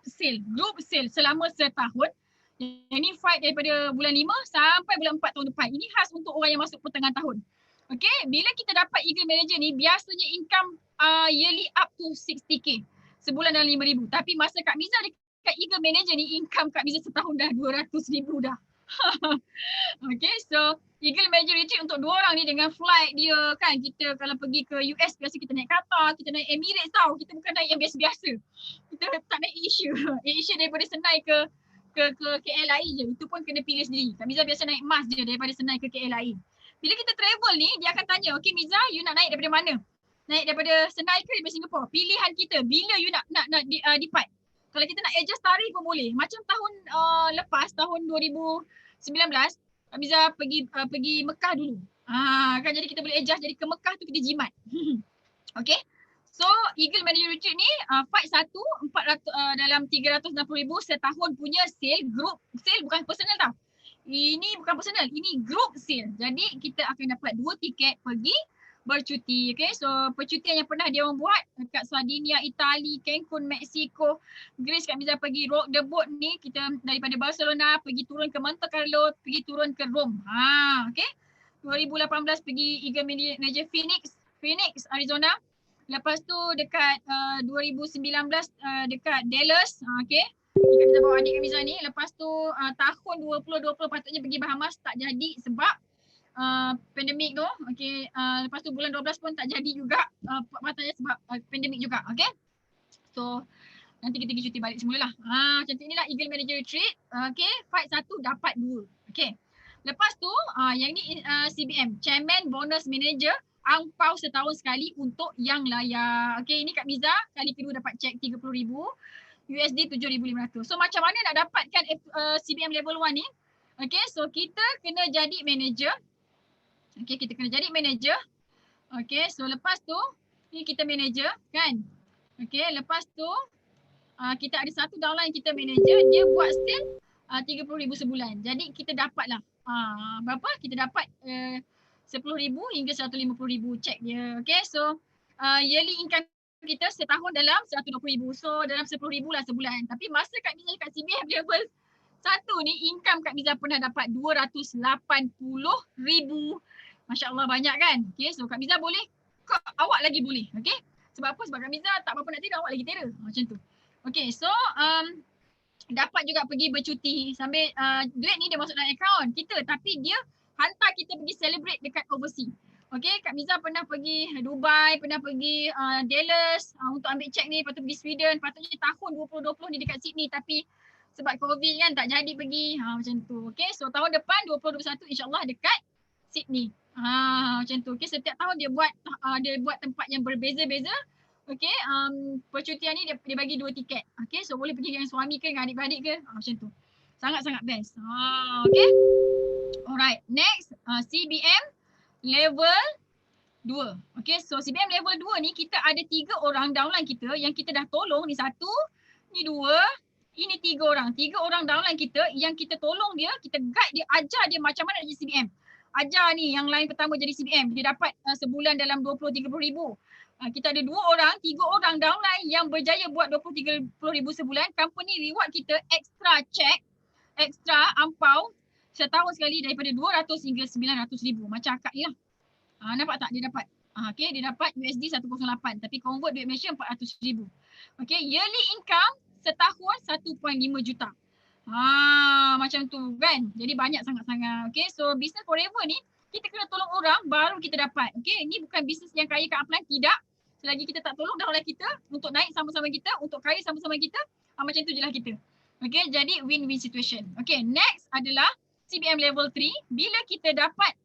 sale selama setahun. Yang ni fight daripada bulan 5 sampai bulan 4 tahun depan. Ini khas untuk orang yang masuk pertengahan tahun. Okay. Bila kita dapat Eagle Manager ni, biasanya income yearly up to 60k. Sebulan dalam 5,000. Tapi masa Kak Miza dekat Eagle Manager ni, income Kak Miza setahun dah 200,000 dah. Okay, so Eagle Manager Retreat untuk 2 orang ni dengan flight dia kan. Kita kalau pergi ke US biasa kita naik Qatar, kita naik Emirates tau. Kita bukan naik yang biasa-biasa. Kita tak naik Asia. Asia daripada Senai ke KLIA je. Itu pun kena pilih sendiri. Kak Miza biasa naik MAS je daripada Senai ke KLIA. Bila kita travel ni, dia akan tanya, okay Miza, you nak naik daripada mana? Naik daripada Senai ke daripada Singapore? Pilihan kita, bila you nak depart. Kalau kita nak adjust tarikh pun boleh. Macam tahun lepas, tahun 2019, Kak Miza pergi Mekah dulu. Kan jadi kita boleh adjust, jadi ke Mekah tu kita jimat. Okay. So Eagle Manager Retreat ni fight 1 dalam 360,000 setahun punya sale, group sale, bukan personal tau. Ini bukan personal, ini group sale. Jadi kita akan dapat 2 tiket pergi bercuti. Okay, so percutian yang pernah dia orang buat dekat Sardinia, Itali, Cancun, Mexico, Greece. Kak Miza pergi rock the boat ni, kita daripada Barcelona pergi turun ke Monte Carlo, pergi turun ke Rome. Okay. 2018 pergi Eagle Manager Phoenix, Arizona. Lepas tu dekat 2019 dekat Dallas. Okay. Kak Miza bawa adik Kak Miza ni. Lepas tu tahun 2020 patutnya pergi Bahamas, tak jadi sebab pandemik tu. Okay. Lepas tu bulan 12 pun tak jadi juga, patutnya sebab pandemik juga. Okay. So nanti kita pergi cuti balik semula lah. Macam tu inilah Eagle Manager Retreat. Okay. Fight 1 dapat 2. Okay. Lepas tu yang ni CBM, Chairman Bonus Manager, angpau setahun sekali untuk yang layak. Okay, ini Kak Miza kali kedua dapat cek 30,000, USD 7,500. So macam mana nak dapatkan CBM level 1 ni? Okay, so kita kena jadi manager. Okay, kita kena jadi manager. Okay, so lepas tu ni kita manager kan. Okay, lepas tu kita ada satu downline kita manager, dia buat sale 30,000 sebulan. Jadi kita dapatlah berapa? Kita dapat 10,000 hingga 150,000 cek dia. Okay, so yearly income kita setahun dalam 120,000. So dalam 10,000 lah sebulan. Tapi masa Kak Miza kat CBM level 1 ni, income Kak Miza pernah dapat 280,000. Masya Allah banyak kan? Okay, so Kak Miza boleh, awak lagi boleh. Okay, sebab apa? Sebab Kak Miza tak apa-apa nak tidur, awak lagi tidur. Macam tu. Okay, so dapat juga pergi bercuti sambil duit ni dia masuk dalam akaun kita, tapi dia hantar kita pergi celebrate dekat overseas. Okay, Kak Miza pernah pergi Dubai, pernah pergi Dallas untuk ambil cek ni, lepas tu pergi Sweden. Patutnya tahun 2020 ni dekat Sydney, tapi sebab COVID kan tak jadi pergi. Macam tu. Okay, so tahun depan 2021 insyaAllah dekat Sydney. Macam tu. Okay, setiap tahun dia buat tempat yang berbeza-beza. Okay, percutian ni dia bagi 2 tiket. Okay, so boleh pergi dengan suami ke, dengan adik-beradik ke. Macam tu. Sangat-sangat best. Okay. Alright, next CBM level 2. Okay, so CBM level 2 ni kita ada 3 orang downline kita yang kita dah tolong. Ni 1, ni 2, ini 3 orang. 3 orang downline kita yang kita tolong dia, kita guide dia, ajar dia macam mana jadi CBM. Ajar ni yang lain pertama jadi CBM, dia dapat sebulan dalam 20-30 ribu. Kita ada 2 orang, 3 orang downline yang berjaya buat 20-30 ribu sebulan. Company reward kita extra check extra ampau setahun sekali daripada 200 hingga 900,000. Macam akak ni lah. Nampak tak dia dapat? Okay, dia dapat USD 108 tapi convert duit Malaysia 400,000. Okay, yearly income setahun 1.5 juta. Macam tu kan. Jadi banyak sangat-sangat. Okay, so business forever ni kita kena tolong orang baru kita dapat. Okay, ni bukan bisnes yang kaya kat upline, tidak. Selagi kita tak tolong dah oleh kita untuk naik sama-sama kita, untuk kaya sama-sama kita, macam tu je lah kita. Okay, jadi win-win situation. Okay, next adalah CBM level 3. Bila kita dapat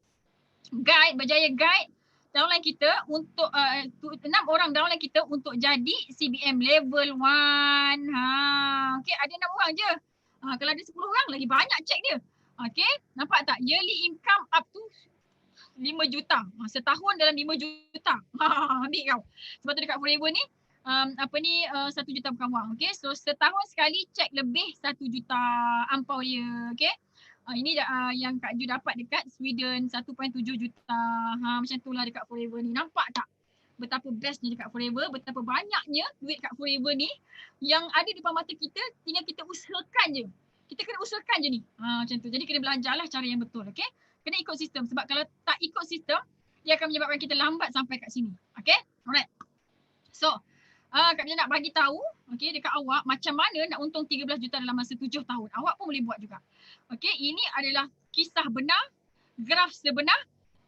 guide, berjaya guide downline kita untuk 6 orang downline kita untuk jadi CBM level 1. Okay, ada 6 orang je. Kalau ada 10 orang lagi banyak check dia. Okay, nampak tak? Yearly income up to 5 juta. Setahun dalam 5 juta. Ambil kau. Sebab tu dekat Forever ni 1 juta bukan wang. Okay, so setahun sekali check lebih 1 juta ampau dia. Okay. Ini yang Kak Ju dapat dekat Sweden 1.7 juta. Macam tu lah dekat Forever ni. Nampak tak? Betapa bestnya dekat Forever, betapa banyaknya duit kat Forever ni yang ada depan mata kita, tinggal kita usahakan je. Kita kena usahakan je ni. Macam tu. Jadi kena belajarlah cara yang betul. Okay? Kena ikut sistem. Sebab kalau tak ikut sistem, dia akan menyebabkan kita lambat sampai kat sini. Okay? Alright. So, Kak Mina nak bagi tahu okay, dekat awak macam mana nak untung 13 juta dalam masa 7 tahun. Awak pun boleh buat juga. Okay, ini adalah kisah benar, graf sebenar.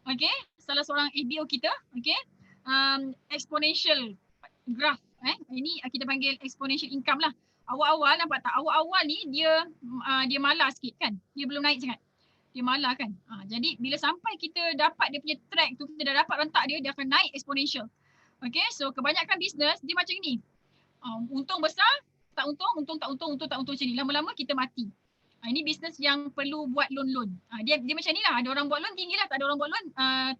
Okay, salah seorang FBO kita. Okay, exponential graph. Ini kita panggil exponential income lah. Awal-awal nampak tak? Awal-awal ni dia malas sikit kan? Dia belum naik sangat. Dia malas kan? Jadi bila sampai kita dapat dia punya track tu, kita dah dapat rentak dia, dia akan naik exponential. Okay, so kebanyakan bisnes dia macam ni. Untung besar, tak untung, untung tak untung, untung tak untung macam ni. Lama-lama kita mati. Ini bisnes yang perlu buat loan-loan. Dia macam ni lah. Ada orang buat loan tinggi lah, tak ada orang buat loan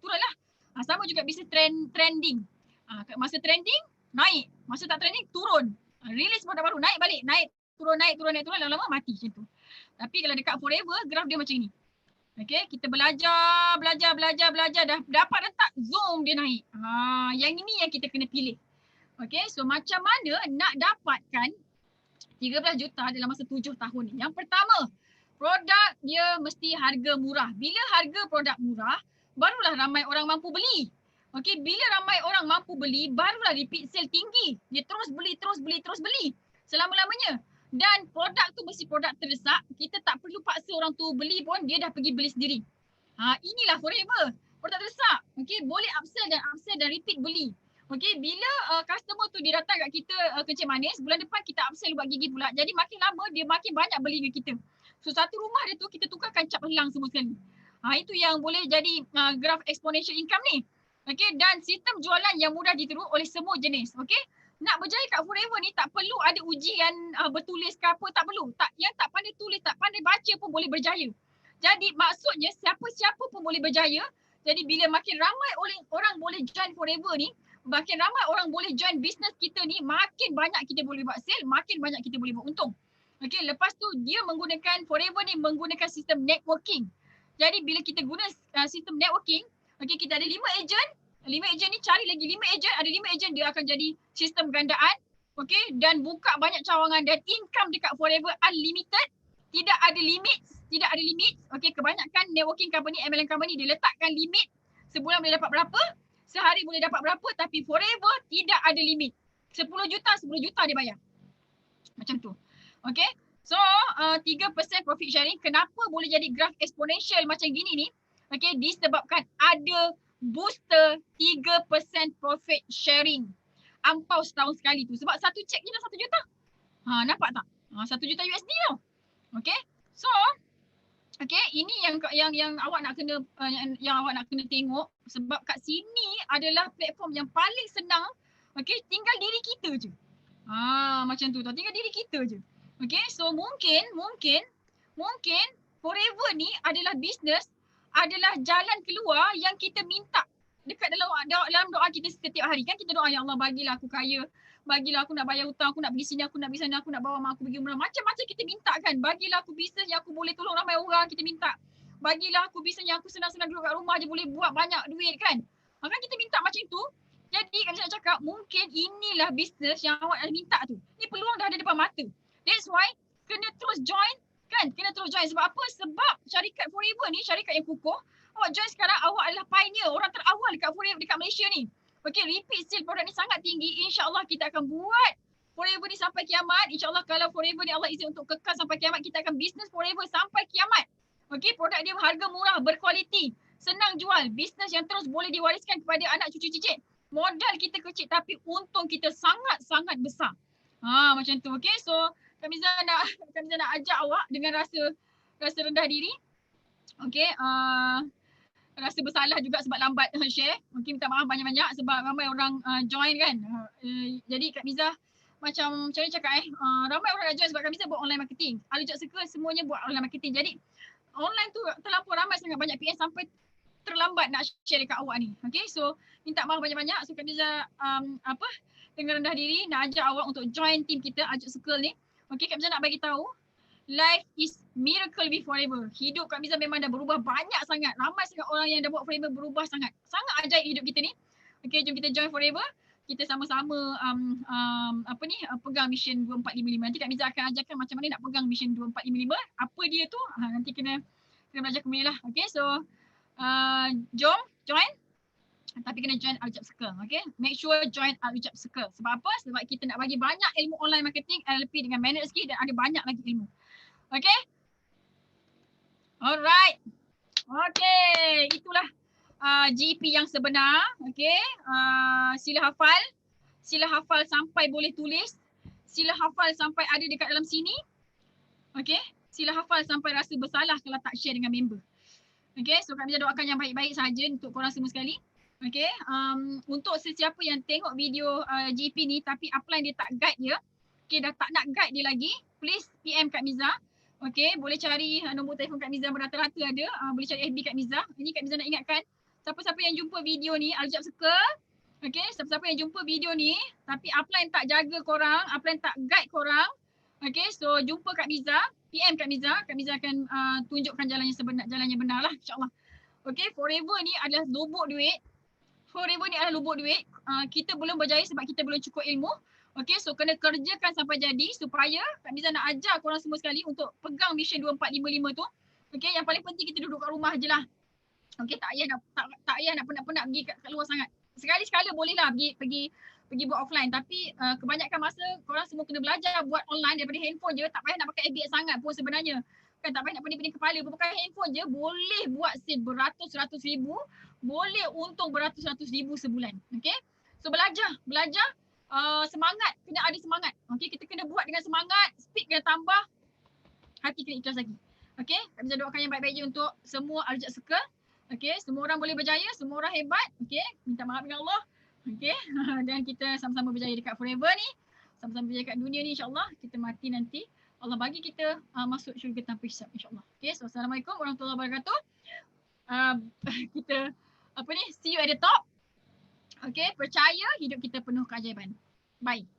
turun lah. Sama juga bisnes trending. Masa trending, naik. Masa tak trending, turun. Release produk baru, naik balik. Naik, turun, lama-lama mati macam tu. Tapi kalau dekat Forever, graf dia macam ni. Okay, kita belajar, dah dapat rentak, zoom dia naik. Yang ini yang kita kena pilih. Okay, so macam mana nak dapatkan 13 juta dalam masa 7 tahun ni. Yang pertama, produk dia mesti harga murah. Bila harga produk murah, barulah ramai orang mampu beli. Okay, bila ramai orang mampu beli, barulah repeat sale tinggi. Dia terus beli selama-lamanya. Dan produk tu mesti produk terdesak. Kita tak perlu paksa orang tu beli pun, dia dah pergi beli sendiri. Inilah Forever. Produk terdesak. Okay, boleh upsell dan repeat beli. Okay, bila customer tu dia datang kat kita kencing manis, bulan depan kita upsell buat gigi pula. Jadi makin lama dia makin banyak beli dengan kita. So satu rumah dia tu kita tukarkan cap helang semua sekali. Itu yang boleh jadi graph exponential income ni. Okay, dan sistem jualan yang mudah ditiru oleh semua jenis. Okay. Nak berjaya kat Forever ni tak perlu ada ujian bertulis ke apa, tak perlu. Yang tak pandai tulis, tak pandai baca pun boleh berjaya. Jadi maksudnya siapa-siapa pun boleh berjaya. Jadi bila makin ramai orang boleh join Forever ni, makin ramai orang boleh join bisnes kita ni, makin banyak kita boleh buat sale, makin banyak kita boleh buat untung. Okay, lepas tu dia menggunakan Forever ni menggunakan sistem networking. Jadi bila kita guna sistem networking, okay, kita ada 5 ejen. 5 ejen ni cari lagi 5 ejen, ada 5 ejen dia akan jadi sistem gandaan. Okay, dan buka banyak cawangan dan income dekat Forever unlimited. Tidak ada limit. Okay, kebanyakan networking company, MLM company dia letakkan limit. Sebulan boleh dapat berapa, sehari boleh dapat berapa, tapi Forever tidak ada limit. 10 juta dia bayar. Macam tu. Okay, so 3% profit sharing. Kenapa boleh jadi graph exponential macam gini ni? Okay, disebabkan ada booster 3% profit sharing. Ampau setahun sekali tu. Sebab satu cek je dah 1 juta. Nampak tak? 1 juta USD tau. Okay. So, okay, ini yang awak nak kena yang awak nak kena tengok, sebab kat sini adalah platform yang paling senang. Okay, tinggal diri kita je. Macam tu tau. Tinggal diri kita je. Okay, so mungkin Forever ni adalah bisnes, adalah jalan keluar yang kita minta dekat dalam doa kita setiap hari. Kan kita doa, ya Allah bagilah aku kaya, bagilah aku nak bayar hutang, aku nak pergi sini, aku nak pergi sana, aku nak bawa mak aku pergi umrah. Macam-macam kita minta kan. Bagilah aku bisnes yang aku boleh tolong ramai orang, kita minta. Bagilah aku bisnes yang aku senang-senang duduk kat rumah je boleh buat banyak duit kan. Kan kita minta macam tu. Jadi kan saya nak cakap, mungkin inilah bisnes yang awak ada minta tu. Ni peluang dah ada depan mata. That's why kena terus join, Kan? Kena terus join. Sebab apa? Sebab syarikat Forever ni syarikat yang kukuh. Awak join sekarang, awak adalah pioneer, orang terawal dekat Forever dekat Malaysia ni. Okay, repeat sale produk ni sangat tinggi. InsyaAllah kita akan buat Forever ni sampai kiamat. InsyaAllah kalau Forever ni Allah izin untuk kekal sampai kiamat, kita akan bisnes Forever sampai kiamat. Okay, produk dia harga murah, berkualiti, senang jual, bisnes yang terus boleh diwariskan kepada anak cucu cicit. Modal kita kecil tapi untung kita sangat-sangat besar. Macam tu. Okay, so Kamiza nak ajak awak dengan rasa rendah diri. Okay, rasa bersalah juga sebab lambat share. Mungkin minta maaf banyak-banyak sebab ramai orang join kan. Jadi Kak Miza macam mana cakap ramai orang nak join sebab Kak Miza buat online marketing. Al-Hijab Circle semuanya buat online marketing. Jadi online tu terlampau ramai sangat, banyak PM sampai terlambat nak share dekat awak ni. Okay, so minta maaf banyak-banyak. So Kak Miza dengan rendah diri nak ajak awak untuk join team kita Al-Hijab Circle ni. Okay, Kak Miza nak bagi tahu, life is miracle with Forever. Hidup Kak Miza memang dah berubah banyak sangat. Ramai sangat orang yang dah buat Forever berubah sangat. Sangat ajaib hidup kita ni. Okay, jom kita join Forever. Kita sama-sama pegang mission 2455. Nanti Kak Miza akan ajarkan macam mana nak pegang mission 2455. Apa dia tu? Nanti kena belajar kemudian lah. Okay, so jom join. Tapi kena join Al-Hijab Circle. Okay, make sure join Al-Hijab Circle. Sebab apa? Sebab kita nak bagi banyak ilmu online marketing, NLP dengan manage skill dan ada banyak lagi ilmu. Okay. Alright. Okay. Itulah GP yang sebenar. Okay. Sila hafal. Sila hafal sampai boleh tulis. Sila hafal sampai ada dekat dalam sini. Okay. Sila hafal sampai rasa bersalah kalau tak share dengan member. Okay. So kami doakan yang baik-baik saja untuk korang semua sekali. Okay. Untuk sesiapa yang tengok video GP ni tapi upline dia tak guide dia. Okay. Dah tak nak guide dia lagi. Please PM Kak Miza. Okay, boleh cari nombor telefon Kak Miza berrata-rata ada. Boleh cari FB Kak Miza. Ini Kak Miza nak ingatkan, siapa-siapa yang jumpa video ni, Al-Hijab Circle. Okay, siapa-siapa yang jumpa video ni, tapi upline tak jaga korang, upline tak guide korang. Okay, so jumpa Kak Miza, PM Kak Miza akan tunjukkan jalan yang benar lah, insyaAllah. Okay, Forever ni adalah lubuk duit. Kita belum berjaya sebab kita belum cukup ilmu. Okay, so kena kerjakan sampai jadi supaya Kak Miza nak ajar korang semua sekali untuk pegang mission 2455 tu. Okay, yang paling penting kita duduk kat rumah je lah. Okay, tak payah nak penat-penat pergi kat luar sangat. Sekali-sekala boleh lah pergi buat offline. Tapi kebanyakan masa korang semua kena belajar buat online daripada handphone je. Tak payah nak pakai FB sangat pun sebenarnya. Kan tak payah nak pening-pening kepala. Pakai handphone je boleh buat sale beratus-ratus ribu. Boleh untung beratus-ratus ribu sebulan. Okay, so belajar. Semangat, kena ada semangat. Okay, kita kena buat dengan semangat, speed kena tambah, hati kena ikhlas lagi. Okay, Kak Miza doakan yang baik-baik je untuk semua Al-Hijab Circle. Okay, semua orang boleh berjaya, semua orang hebat. Okay, minta maaf dengan Allah. Okay, dan kita sama-sama berjaya dekat Forever ni. Sama-sama berjaya kat dunia ni, insyaAllah. Kita mati nanti, Allah bagi kita masuk syurga tanpa hisab, insyaAllah. Okay, so Assalamualaikum warahmatullahi wabarakatuh. Kita, see you at the top. Okay, percaya hidup kita penuh keajaiban. Bye.